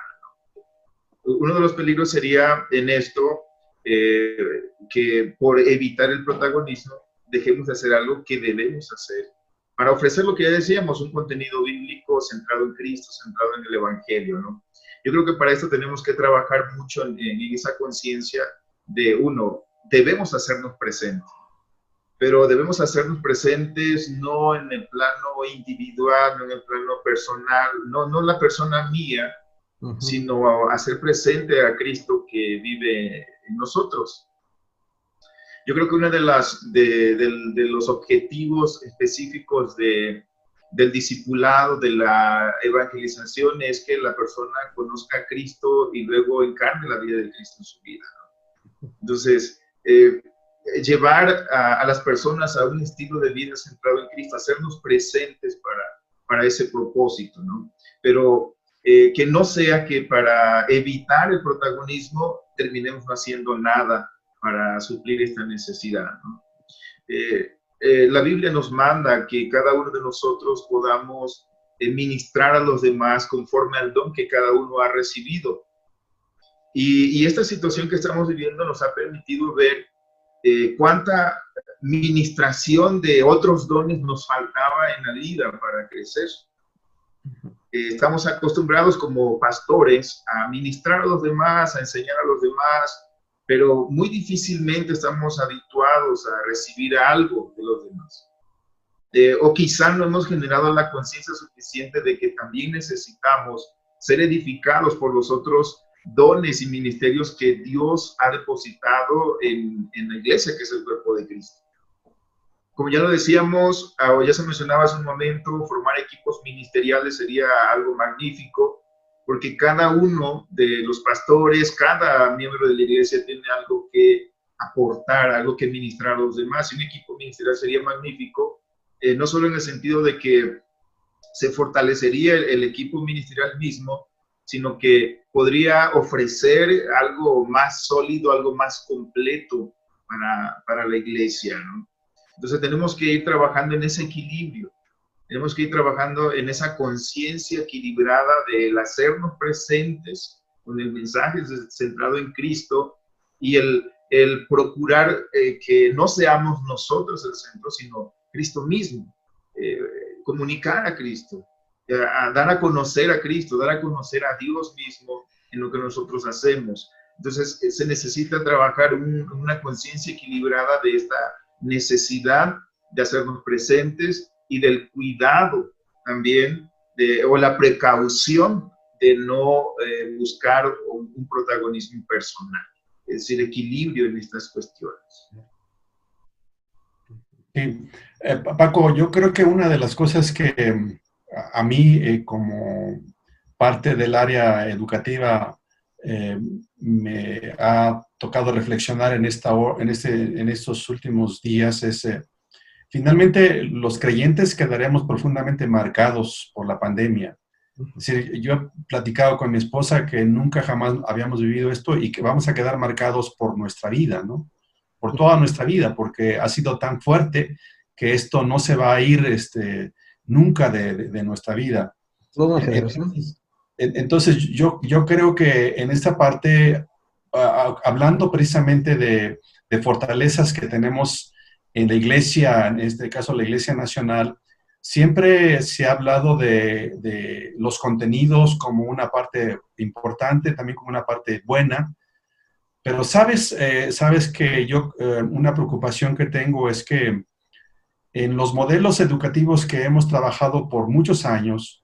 Uno de los peligros sería en esto que por evitar el protagonismo dejemos de hacer algo que debemos hacer para ofrecer lo que ya decíamos, un contenido bíblico centrado en Cristo, centrado en el Evangelio, ¿no? Yo creo que para esto tenemos que trabajar mucho en esa conciencia de, uno, debemos hacernos presentes, pero debemos hacernos presentes no en el plano individual, no en el plano personal, no la persona mía, sino hacer presente a Cristo que vive en nosotros. Yo creo que uno de los objetivos específicos del discipulado, de la evangelización, es que la persona conozca a Cristo y luego encarne la vida de Cristo en su vida, ¿no? Entonces, llevar a las personas a un estilo de vida centrado en Cristo, hacernos presentes para ese propósito, ¿no? Pero que no sea que para evitar el protagonismo terminemos no haciendo nada para suplir esta necesidad, ¿no? La Biblia nos manda que cada uno de nosotros podamos ministrar a los demás conforme al don que cada uno ha recibido. Y esta situación que estamos viviendo nos ha permitido ver cuánta ministración de otros dones nos faltaba en la vida para crecer. Estamos acostumbrados como pastores a ministrar a los demás, a enseñar a los demás, pero muy difícilmente estamos habituados a recibir algo de los demás. O quizá no hemos generado la conciencia suficiente de que también necesitamos ser edificados por los otros dones y ministerios que Dios ha depositado en la iglesia, que es el cuerpo de Cristo. Como ya lo decíamos, o ya se mencionaba hace un momento, formar equipos ministeriales sería algo magnífico, porque cada uno de los pastores, cada miembro de la iglesia tiene algo que aportar, algo que ministrar a los demás. Y un equipo ministerial sería magnífico, no solo en el sentido de que se fortalecería el equipo ministerial mismo, sino que podría ofrecer algo más sólido, algo más completo para la iglesia, ¿no? Entonces tenemos que ir trabajando en ese equilibrio, tenemos que ir trabajando en esa conciencia equilibrada del hacernos presentes con el mensaje centrado en Cristo y el procurar que no seamos nosotros el centro, sino Cristo mismo. Comunicar a Cristo, a dar a conocer a Cristo, dar a conocer a Dios mismo en lo que nosotros hacemos. Entonces se necesita trabajar una conciencia equilibrada de esta necesidad de hacernos presentes y del cuidado también, o la precaución de no buscar un protagonismo personal, es decir, equilibrio en estas cuestiones. Sí. Paco, yo creo que una de las cosas que a mí, como parte del área educativa, me ha tocado reflexionar en estos últimos días es, finalmente, los creyentes quedaremos profundamente marcados por la pandemia. Es decir, yo he platicado con mi esposa que nunca jamás habíamos vivido esto y que vamos a quedar marcados por nuestra vida, ¿no? Por toda nuestra vida, porque ha sido tan fuerte que esto no se va a ir nunca de nuestra vida. Toda una generación. Entonces, yo creo que en esta parte, hablando precisamente de fortalezas que tenemos en la iglesia, en este caso la Iglesia Nacional, siempre se ha hablado de los contenidos como una parte importante, también como una parte buena, pero sabes que yo, una preocupación que tengo es que en los modelos educativos que hemos trabajado por muchos años,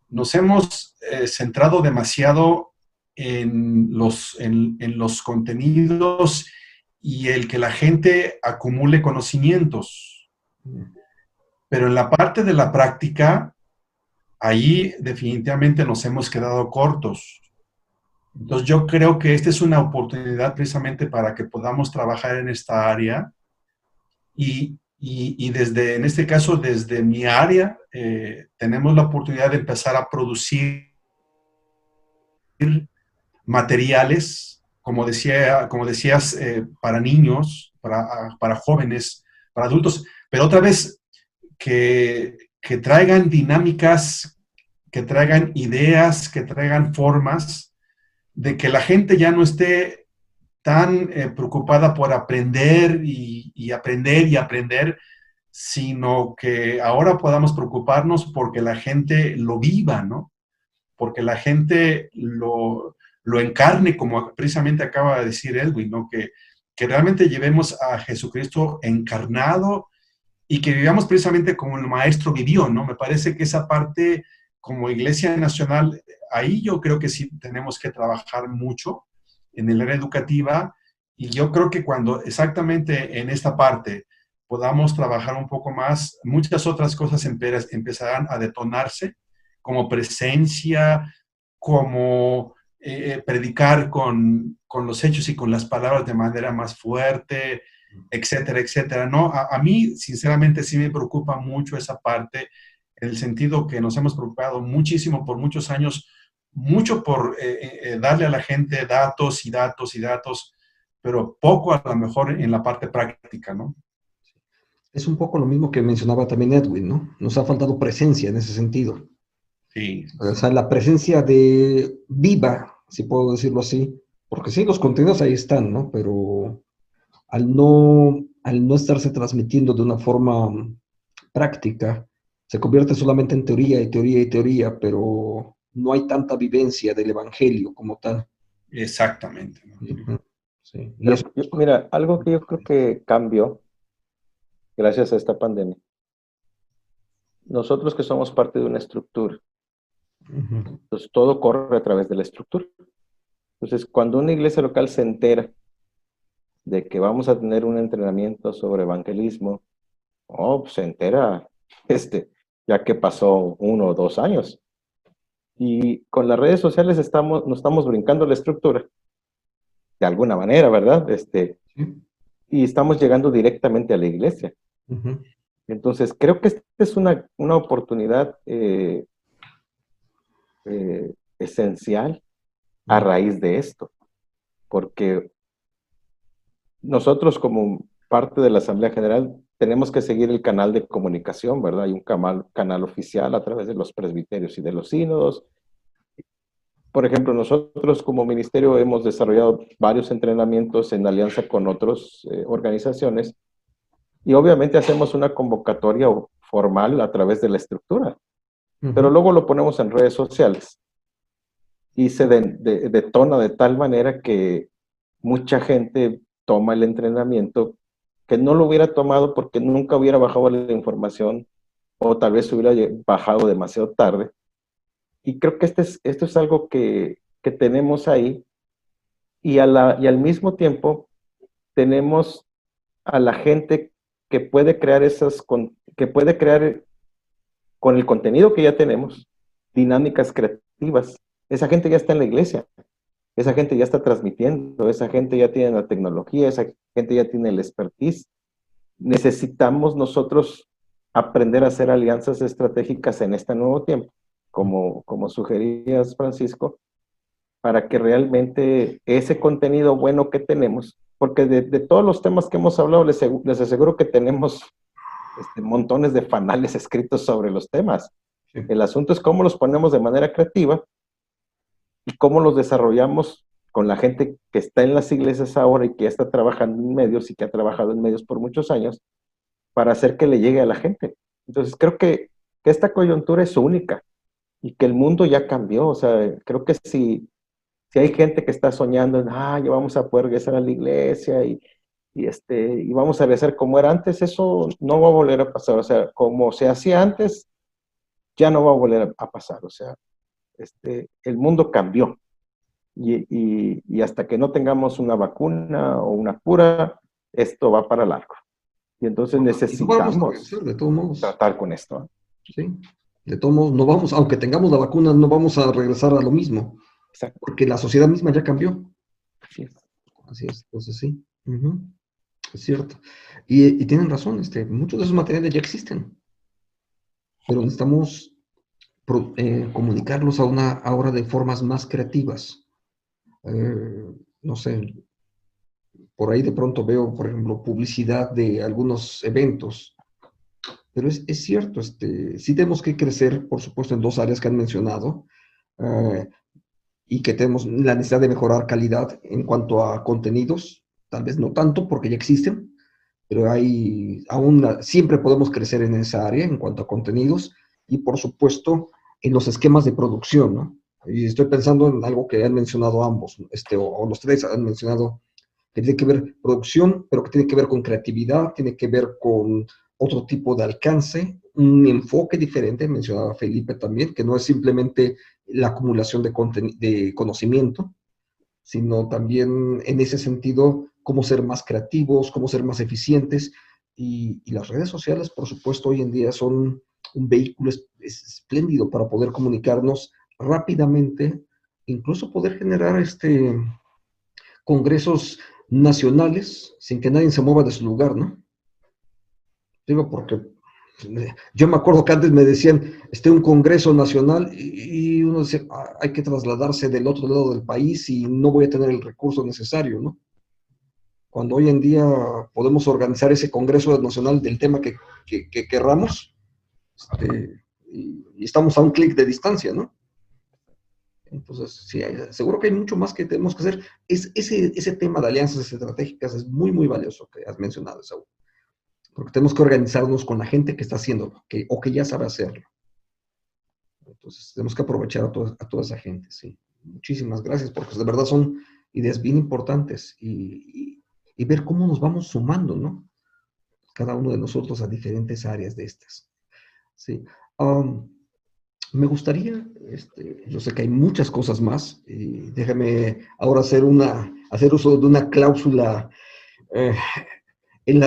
nos hemos centrado demasiado en los contenidos y el que la gente acumule conocimientos. Pero en la parte de la práctica, ahí definitivamente nos hemos quedado cortos. Entonces yo creo que esta es una oportunidad precisamente para que podamos trabajar en esta área y desde, en este caso, desde mi área, tenemos la oportunidad de empezar a producir materiales, como decías, para niños, para jóvenes, para adultos, pero otra vez que traigan dinámicas, que traigan ideas, que traigan formas de que la gente ya no esté tan preocupada por aprender y aprender y aprender, sino que ahora podamos preocuparnos porque la gente lo viva, ¿no? Porque la gente lo encarne, como precisamente acaba de decir Edwin, ¿no? Que realmente llevemos a Jesucristo encarnado y que vivamos precisamente como el Maestro vivió, ¿no? Me parece que esa parte, como Iglesia Nacional, ahí yo creo que sí tenemos que trabajar mucho en el área educativa, y yo creo que cuando exactamente en esta parte podamos trabajar un poco más, muchas otras cosas empezarán a detonarse, como presencia, como predicar con los hechos y con las palabras de manera más fuerte, etcétera, etcétera, ¿no? A mí, sinceramente, sí me preocupa mucho esa parte, en el sentido que nos hemos preocupado muchísimo por muchos años, mucho por darle a la gente datos y datos y datos, pero poco a lo mejor en la parte práctica, ¿no? Es un poco lo mismo que mencionaba también Edwin, ¿no? Nos ha faltado presencia en ese sentido. Sí. O sea, la presencia de viva, si puedo decirlo así, porque sí, los contenidos ahí están, ¿no? Pero al no estarse transmitiendo de una forma práctica, se convierte solamente en teoría y teoría y teoría, pero no hay tanta vivencia del evangelio como tal. Exactamente, ¿no? Sí. Y Pero, eso, mira, algo que yo creo que cambió gracias a esta pandemia. Nosotros que somos parte de una estructura, entonces todo corre a través de la estructura. Entonces, cuando una iglesia local se entera de que vamos a tener un entrenamiento sobre evangelismo, pues se entera, ya que pasó 1 o 2 años. Y con las redes sociales nos estamos brincando la estructura, de alguna manera, ¿verdad? Y estamos llegando directamente a la iglesia. Entonces, creo que esta es una oportunidad esencial a raíz de esto, porque nosotros como parte de la Asamblea General tenemos que seguir el canal de comunicación, ¿verdad? Hay un canal oficial a través de los presbiterios y de los sínodos. Por ejemplo, nosotros como ministerio hemos desarrollado varios entrenamientos en alianza con otras organizaciones y obviamente hacemos una convocatoria formal a través de la estructura, pero luego lo ponemos en redes sociales y se detona de tal manera que mucha gente toma el entrenamiento que no lo hubiera tomado porque nunca hubiera bajado la información o tal vez hubiera bajado demasiado tarde. Y creo que esto es algo que tenemos ahí y al mismo tiempo tenemos a la gente que puede crear con el contenido que ya tenemos, dinámicas creativas. Esa gente ya está en la iglesia, esa gente ya está transmitiendo, esa gente ya tiene la tecnología, esa gente ya tiene el expertise. Necesitamos nosotros aprender a hacer alianzas estratégicas en este nuevo tiempo, como sugerías, Francisco, para que realmente ese contenido bueno que tenemos, porque de todos los temas que hemos hablado, les aseguro que tenemos montones de fanales escritos sobre los temas. Sí. El asunto es cómo los ponemos de manera creativa y cómo los desarrollamos con la gente que está en las iglesias ahora y que ya está trabajando en medios y que ha trabajado en medios por muchos años para hacer que le llegue a la gente. Entonces creo que esta coyuntura es única y que el mundo ya cambió. O sea, creo que si hay gente que está soñando en, ya vamos a poder regresar a la iglesia y vamos a regresar como era antes, eso no va a volver a pasar. O sea, como se hacía antes, ya no va a volver a pasar. O sea, el mundo cambió. Y hasta que no tengamos una vacuna o una cura, esto va para largo. Y entonces necesitamos de todos modos tratar con esto. Sí, de todos modos, no vamos, aunque tengamos la vacuna, no vamos a regresar a lo mismo. Exacto. Porque la sociedad misma ya cambió. Así es. Así es, entonces sí. Es cierto. Y tienen razón, muchos de esos materiales ya existen. Pero necesitamos comunicarlos ahora de formas más creativas. No sé, por ahí de pronto veo, por ejemplo, publicidad de algunos eventos. Pero es cierto, sí tenemos que crecer, por supuesto, en dos áreas que han mencionado, y que tenemos la necesidad de mejorar calidad en cuanto a contenidos, tal vez no tanto porque ya existen, pero siempre podemos crecer en esa área en cuanto a contenidos y, por supuesto, en los esquemas de producción, ¿no? Y estoy pensando en algo que han mencionado ambos, o los tres han mencionado, que tiene que ver producción, pero que tiene que ver con creatividad, tiene que ver con otro tipo de alcance, un enfoque diferente, mencionaba Felipe también, que no es simplemente la acumulación de conocimiento, sino también en ese sentido, cómo ser más creativos, cómo ser más eficientes, y las redes sociales, por supuesto, hoy en día son un vehículo espléndido para poder comunicarnos rápidamente, incluso poder generar congresos nacionales sin que nadie se mueva de su lugar, ¿no? Digo, porque yo me acuerdo que antes me decían, un congreso nacional, y uno decía, hay que trasladarse del otro lado del país y no voy a tener el recurso necesario, ¿no? Cuando hoy en día podemos organizar ese congreso nacional del tema que querramos, y estamos a un clic de distancia, ¿no? Entonces, sí, seguro que hay mucho más que tenemos que hacer. Ese tema de alianzas estratégicas es muy, muy valioso que has mencionado, Saúl. Porque tenemos que organizarnos con la gente que está haciéndolo, o que ya sabe hacerlo. Entonces, tenemos que aprovechar a toda esa gente, sí. Muchísimas gracias, porque de verdad son ideas bien importantes y ver cómo nos vamos sumando, ¿no? Cada uno de nosotros a diferentes áreas de estas. Sí. Me gustaría, yo sé que hay muchas cosas más, y déjame ahora hacer uso de una cláusula en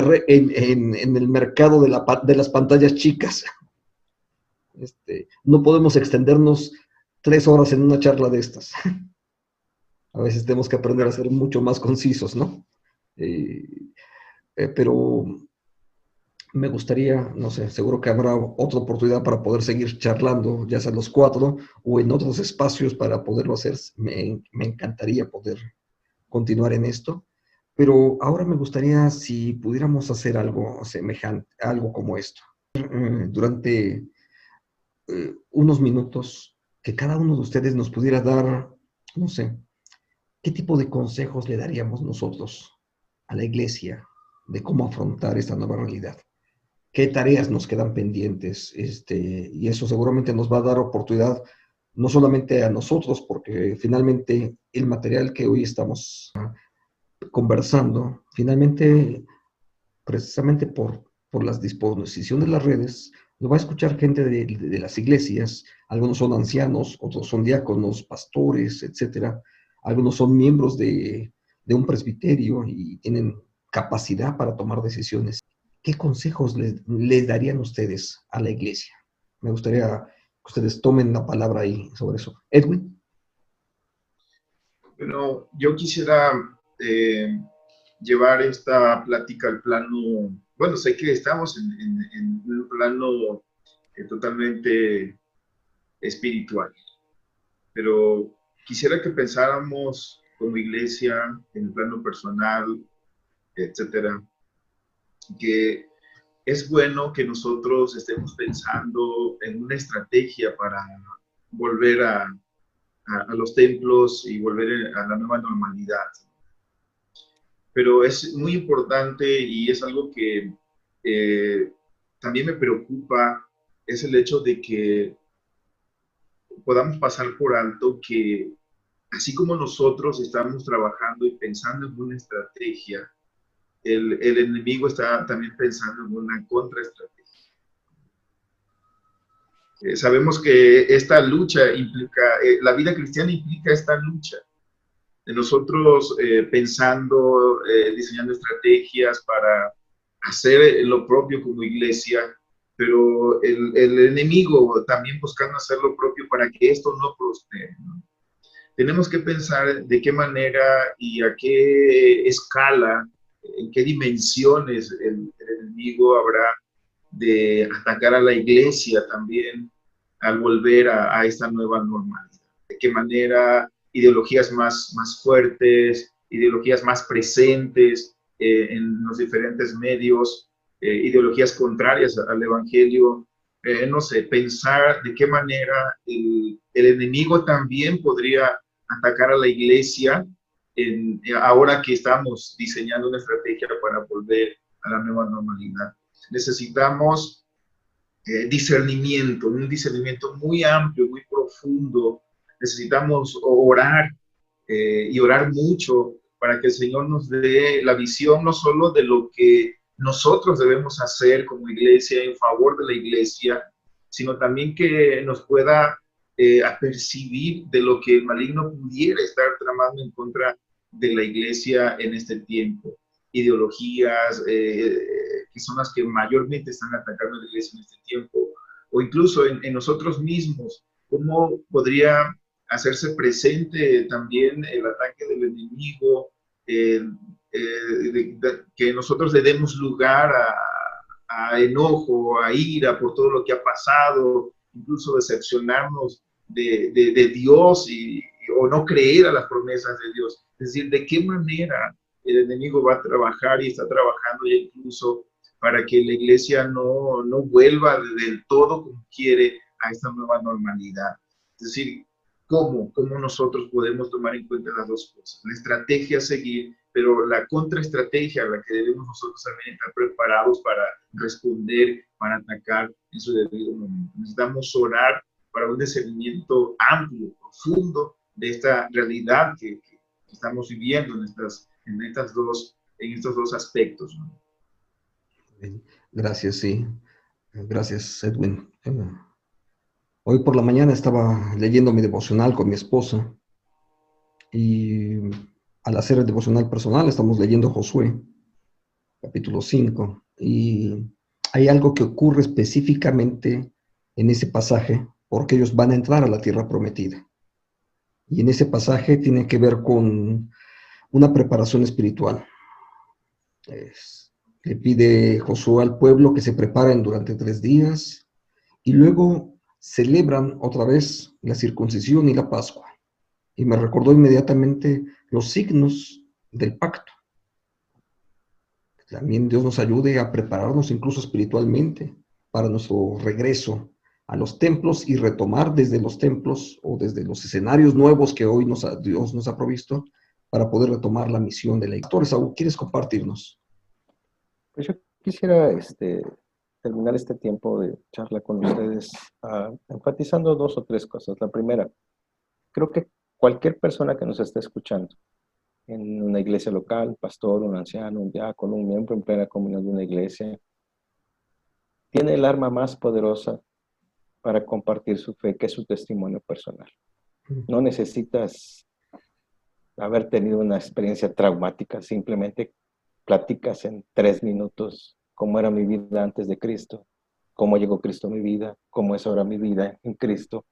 el mercado de las pantallas chicas. No podemos extendernos 3 horas en una charla de estas. A veces tenemos que aprender a ser mucho más concisos, ¿no? Pero me gustaría, no sé, seguro que habrá otra oportunidad para poder seguir charlando, ya sea los 4 o en otros espacios para poderlo hacer. Me encantaría poder continuar en esto, Pero ahora me gustaría si pudiéramos hacer algo semejante, algo como esto. Durante unos minutos, que cada uno de ustedes nos pudiera dar, no sé, ¿qué tipo de consejos le daríamos nosotros a la iglesia de cómo afrontar esta nueva realidad? ¿Qué tareas nos quedan pendientes? Y eso seguramente nos va a dar oportunidad no solamente a nosotros, porque finalmente el material que hoy estamos conversando, finalmente, precisamente por las disposiciones de las redes, lo va a escuchar gente de las iglesias. Algunos son ancianos, otros son diáconos, pastores, etcétera. Algunos son miembros de un presbiterio y tienen capacidad para tomar decisiones. ¿Qué consejos les darían ustedes a la iglesia? Me gustaría que ustedes tomen la palabra ahí sobre eso. Edwin. Bueno, yo quisiera llevar esta plática al plano, bueno, sé que estamos en un plano totalmente espiritual, pero quisiera que pensáramos como iglesia en el plano personal, etcétera, que es bueno que nosotros estemos pensando en una estrategia para volver a los templos y volver a la nueva normalidad. Pero es muy importante y es algo que también me preocupa, es el hecho de que podamos pasar por alto que así como nosotros estamos trabajando y pensando en una estrategia, el enemigo está también pensando en una contraestrategia. Sabemos que esta lucha implica, la vida cristiana implica esta lucha. De nosotros pensando, diseñando estrategias para hacer lo propio como iglesia, pero el enemigo también buscando hacer lo propio para que esto no prospere, ¿no? Tenemos que pensar de qué manera y a qué escala, en qué dimensiones el enemigo habrá de atacar a la iglesia también al volver a esta nueva normalidad. De qué manera ideologías más fuertes, ideologías más presentes en los diferentes medios, ideologías contrarias al evangelio, no sé, pensar de qué manera el enemigo también podría atacar a la iglesia ahora que estamos diseñando una estrategia para volver a la nueva normalidad. Necesitamos discernimiento, un discernimiento muy amplio, muy profundo. Necesitamos orar y orar mucho para que el Señor nos dé la visión no solo de lo que nosotros debemos hacer como iglesia en favor de la iglesia, sino también que nos pueda apercibir de lo que el maligno pudiera estar tramando en contra de la iglesia en este tiempo. Ideologías que son las que mayormente están atacando a la iglesia en este tiempo, o incluso en nosotros mismos, cómo podría hacerse presente también el ataque del enemigo, que nosotros le demos lugar a enojo, a ira por todo lo que ha pasado, incluso decepcionarnos de Dios o no creer a las promesas de Dios. Es decir, de qué manera el enemigo va a trabajar y está trabajando ya incluso para que la iglesia no vuelva del todo como quiere a esta nueva normalidad. Es decir, ¿cómo nosotros podemos tomar en cuenta las dos cosas? La estrategia a seguir, pero la contraestrategia a la que debemos nosotros también estar preparados para responder, para atacar en su debido momento. Necesitamos orar para un discernimiento amplio, profundo de esta realidad que estamos viviendo en estos dos aspectos, ¿no? Gracias, sí. Gracias, Edwin. Hoy por la mañana estaba leyendo mi devocional con mi esposa y al hacer el devocional personal estamos leyendo Josué, capítulo 5, y hay algo que ocurre específicamente en ese pasaje porque ellos van a entrar a la tierra prometida. Y en ese pasaje tiene que ver con una preparación espiritual. Le pide Josué al pueblo que se preparen durante 3 días y luego celebran otra vez la circuncisión y la Pascua. Y me recordó inmediatamente los signos del pacto. también Dios nos ayude a prepararnos incluso espiritualmente para nuestro regreso a los templos y retomar desde los templos o desde los escenarios nuevos que hoy Dios nos ha provisto para poder retomar la misión de la iglesia. Pastor Saúl, ¿quieres compartirnos? Pues yo quisiera terminar este tiempo de charla con ustedes enfatizando 2 o 3 cosas. La primera, creo que cualquier persona que nos esté escuchando en una iglesia local, pastor, un anciano, un diácono, un miembro en plena comunión de una iglesia, tiene el arma más poderosa para compartir su fe, que es su testimonio personal. No necesitas haber tenido una experiencia traumática, simplemente platicas en 3 minutos cómo era mi vida antes de Cristo, cómo llegó Cristo a mi vida, cómo es ahora mi vida en Cristo.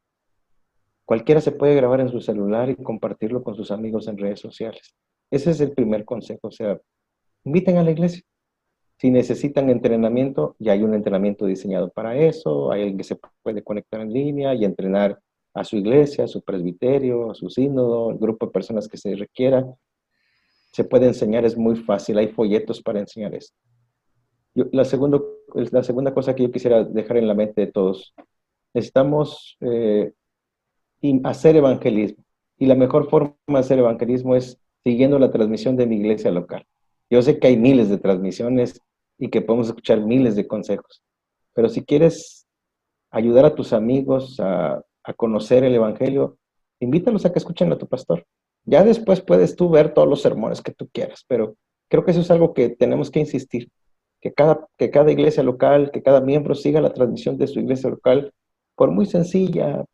Cualquiera se puede grabar en su celular y compartirlo con sus amigos en redes sociales. Ese es el primer consejo, o sea, inviten a la iglesia. Si necesitan entrenamiento, ya hay un entrenamiento diseñado para eso, hay alguien que se puede conectar en línea y entrenar a su iglesia, a su presbiterio, a su sínodo, el grupo de personas que se requiera. Se puede enseñar, es muy fácil, hay folletos para enseñar esto. La segunda cosa que yo quisiera dejar en la mente de todos, necesitamos hacer evangelismo. Y la mejor forma de hacer evangelismo es siguiendo la transmisión de mi iglesia local. Yo sé que hay miles de transmisiones y que podemos escuchar miles de consejos, pero si quieres ayudar a tus amigos a conocer el evangelio, invítalos a que escuchen a tu pastor. Ya después puedes tú ver todos los sermones que tú quieras, pero creo que eso es algo que tenemos que insistir, que cada iglesia local, que cada miembro siga la transmisión de su iglesia local, por muy sencilla,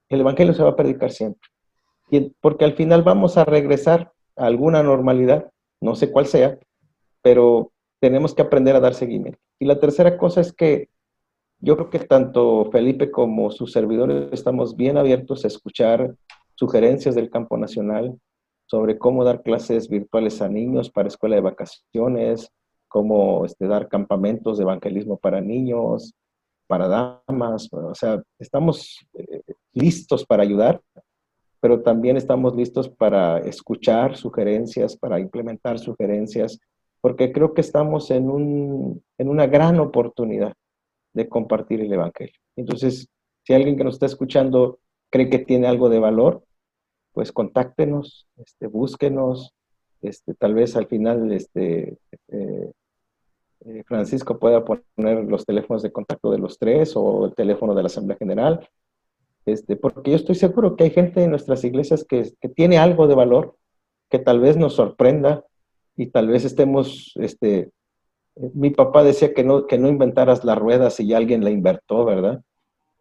el evangelio se va a predicar siempre. Porque al final vamos a regresar a alguna normalidad, no sé cuál sea, pero tenemos que aprender a dar seguimiento. Y la tercera cosa es que yo creo que tanto Felipe como sus servidores estamos bien abiertos a escuchar sugerencias del campo nacional sobre cómo dar clases virtuales a niños para escuela de vacaciones, cómo dar campamentos de evangelismo para niños, para damas. O sea, estamos listos para ayudar, pero también estamos listos para escuchar sugerencias, para implementar sugerencias, porque creo que estamos en una gran oportunidad de compartir el evangelio. Entonces, si alguien que nos está escuchando cree que tiene algo de valor, pues contáctenos, búsquenos, tal vez al final Francisco pueda poner los teléfonos de contacto de los 3 o el teléfono de la Asamblea General, porque yo estoy seguro que hay gente en nuestras iglesias que tiene algo de valor, que tal vez nos sorprenda y tal vez estemos, mi papá decía que no inventaras la rueda si ya alguien la inventó, ¿verdad?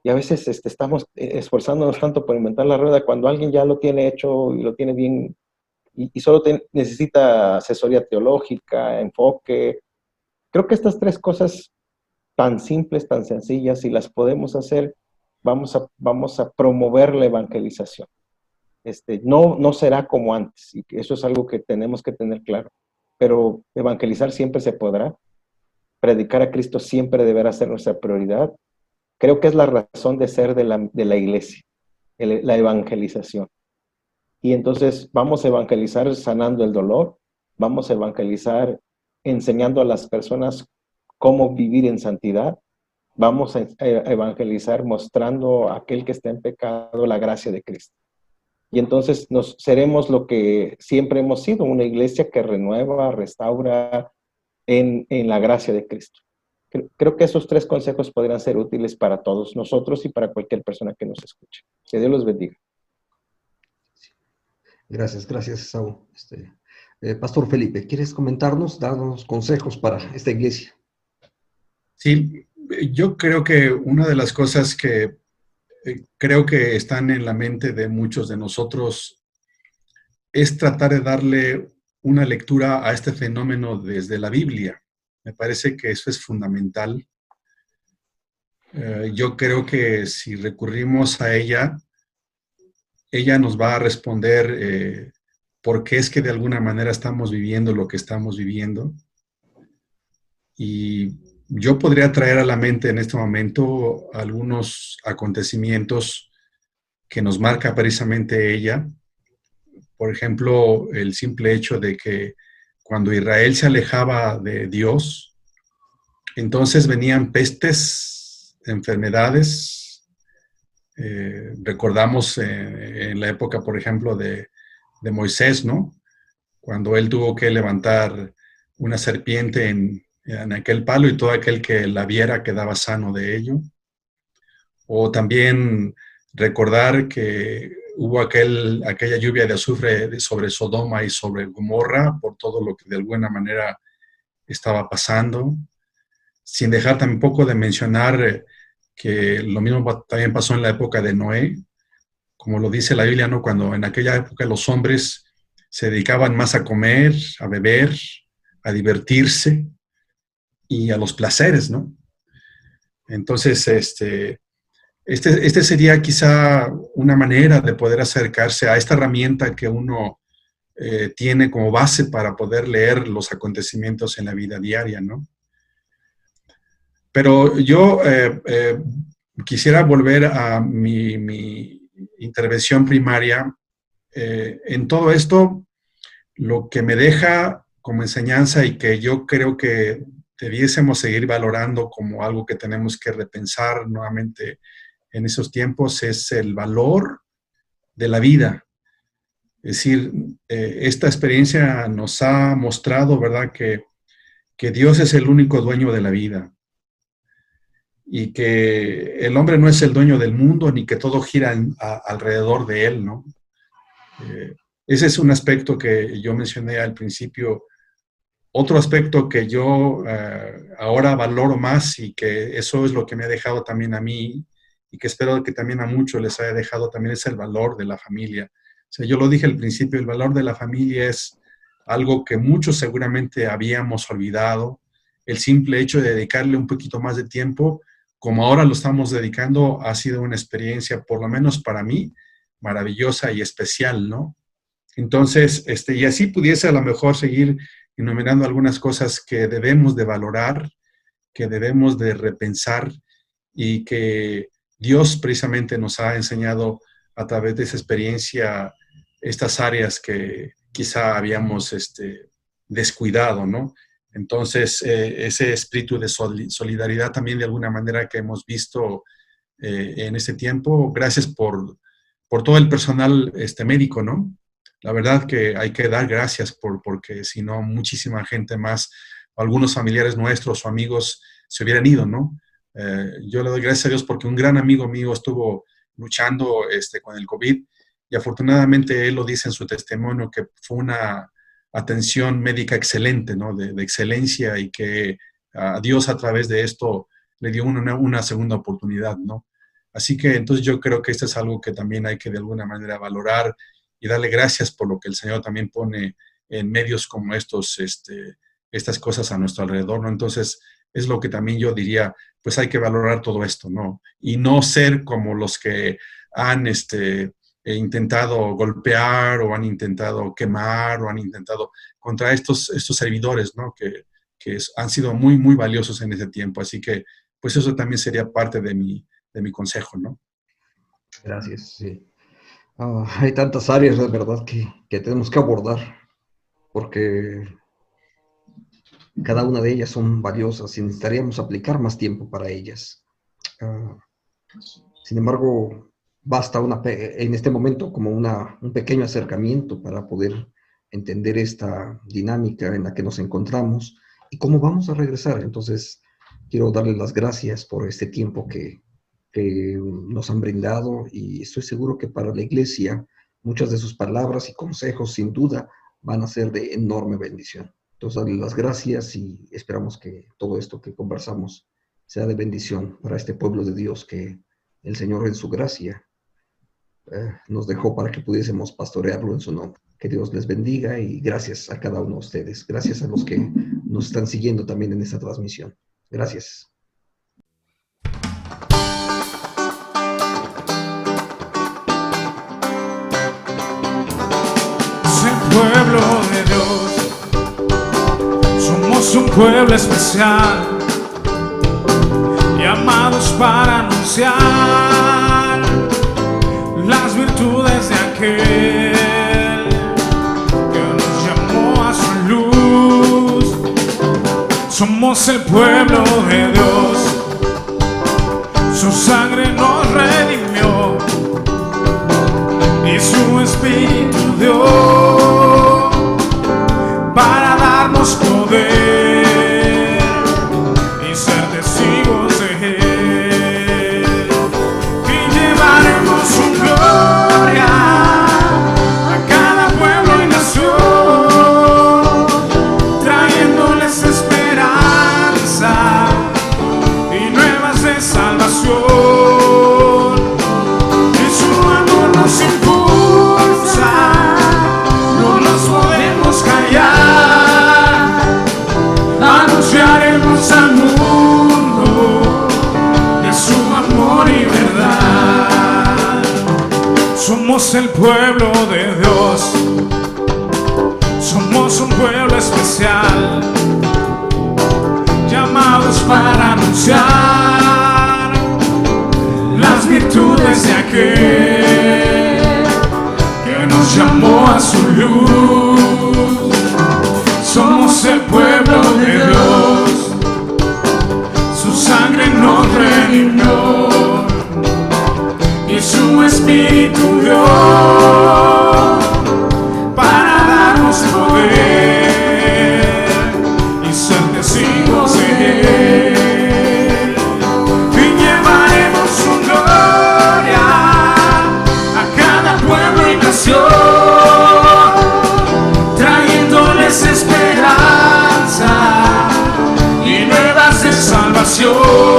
Y a veces estamos esforzándonos tanto por inventar la rueda cuando alguien ya lo tiene hecho y lo tiene bien y solo necesita asesoría teológica, enfoque. Creo que estas 3 cosas tan simples, tan sencillas, si las podemos hacer, vamos a promover la evangelización. No será como antes, y eso es algo que tenemos que tener claro, pero evangelizar siempre se podrá, predicar a Cristo siempre deberá ser nuestra prioridad. Creo que es la razón de ser de la iglesia, la evangelización. Y entonces vamos a evangelizar sanando el dolor, vamos a evangelizar enseñando a las personas cómo vivir en santidad, vamos a evangelizar mostrando a aquel que está en pecado la gracia de Cristo. Y entonces seremos lo que siempre hemos sido, una iglesia que renueva, restaura en la gracia de Cristo. Creo que esos 3 consejos podrían ser útiles para todos nosotros y para cualquier persona que nos escuche. Que Dios los bendiga. Gracias, Saúl. Pastor Felipe, ¿quieres comentarnos, darnos consejos para esta iglesia? Sí, yo creo que una de las cosas que creo que están en la mente de muchos de nosotros es tratar de darle una lectura a este fenómeno desde la Biblia. Me parece que eso es fundamental. Yo creo que si recurrimos a ella nos va a responder por qué es que de alguna manera estamos viviendo lo que estamos viviendo. Y yo podría traer a la mente en este momento algunos acontecimientos que nos marca precisamente ella. Por ejemplo, el simple hecho de que cuando Israel se alejaba de Dios, entonces venían pestes, enfermedades. Recordamos en la época, por ejemplo, de Moisés, ¿no? Cuando él tuvo que levantar una serpiente en aquel palo y todo aquel que la viera quedaba sano de ello. O también recordar que hubo aquella lluvia de azufre sobre Sodoma y sobre Gomorra por todo lo que de alguna manera estaba pasando. Sin dejar tampoco de mencionar que lo mismo también pasó en la época de Noé, como lo dice la Biblia, ¿no? Cuando en aquella época los hombres se dedicaban más a comer, a beber, a divertirse y a los placeres, ¿no? Entonces, este sería quizá una manera de poder acercarse a esta herramienta que uno tiene como base para poder leer los acontecimientos en la vida diaria, ¿no? Pero yo quisiera volver a mi intervención primaria. En todo esto, lo que me deja como enseñanza y que yo creo que debiésemos seguir valorando como algo que tenemos que repensar nuevamente en esos tiempos es el valor de la vida. Es decir, esta experiencia nos ha mostrado, ¿verdad?, que Dios es el único dueño de la vida y que el hombre no es el dueño del mundo ni que todo gira alrededor de él, ¿no? Ese es un aspecto que yo mencioné al principio. Otro aspecto que yo ahora valoro más y que eso es lo que me ha dejado también a mí y que espero que también a muchos les haya dejado también es el valor de la familia. O sea, yo lo dije al principio, el valor de la familia es algo que muchos seguramente habíamos olvidado. El simple hecho de dedicarle un poquito más de tiempo, como ahora lo estamos dedicando, ha sido una experiencia, por lo menos para mí, maravillosa y especial, ¿no? Entonces, y así pudiese a lo mejor seguir enumerando algunas cosas que debemos de valorar, que debemos de repensar y que Dios precisamente nos ha enseñado a través de esa experiencia estas áreas que quizá habíamos descuidado, ¿no? Entonces, ese espíritu de solidaridad también de alguna manera que hemos visto en este tiempo, gracias por todo el personal médico, ¿no? La verdad que hay que dar gracias porque si no, muchísima gente más, algunos familiares nuestros o amigos se hubieran ido, ¿no? Yo le doy gracias a Dios porque un gran amigo mío estuvo luchando con el COVID y afortunadamente él lo dice en su testimonio que fue una atención médica excelente, ¿no? De excelencia y que a Dios a través de esto le dio una segunda oportunidad, ¿no? Así que entonces yo creo que esto es algo que también hay que de alguna manera valorar y darle gracias por lo que el Señor también pone en medios como estos, estas cosas a nuestro alrededor, ¿no? Entonces, es lo que también yo diría, pues hay que valorar todo esto, ¿no? Y no ser como los que han intentado golpear o han intentado quemar o han intentado contra estos servidores, ¿no? Que han sido muy, muy valiosos en ese tiempo. Así que, pues eso también sería parte de mi consejo, ¿no? Gracias, sí. Hay tantas áreas, de verdad, que tenemos que abordar, porque cada una de ellas son valiosas y necesitaríamos aplicar más tiempo para ellas. Sin embargo, basta en este momento como un pequeño acercamiento para poder entender esta dinámica en la que nos encontramos y cómo vamos a regresar. Entonces, quiero darles las gracias por este tiempo que nos han brindado y estoy seguro que para la iglesia muchas de sus palabras y consejos sin duda van a ser de enorme bendición. Entonces, darles las gracias y esperamos que todo esto que conversamos sea de bendición para este pueblo de Dios que el Señor en su gracia nos dejó para que pudiésemos pastorearlo en su nombre. Que Dios les bendiga y gracias a cada uno de ustedes. Gracias a los que nos están siguiendo también en esta transmisión. Gracias. Pueblo de Dios, somos un pueblo especial, llamados para anunciar las virtudes de aquel que nos llamó a su luz. Somos el pueblo de Dios, su sangre nos redimió y su espíritu dio para darnos poder y ser testigos de Él. Y llevaremos su gloria a cada pueblo y nación, trayéndoles esperanza y nuevas de salvación. Y su amor nos impulsa, no nos podemos callar, anunciaremos al mundo de su amor y verdad. Somos el pueblo de Dios, somos un pueblo especial, llamados para anunciar las virtudes de aquel que nos llamó a su luz. Somos el pueblo de Dios, su sangre nos redimió y su espíritu dio para darnos poder y ser testigos de Él. Y llevaremos su gloria a cada pueblo y nación, trayéndoles esperanza y nuevas de salvación.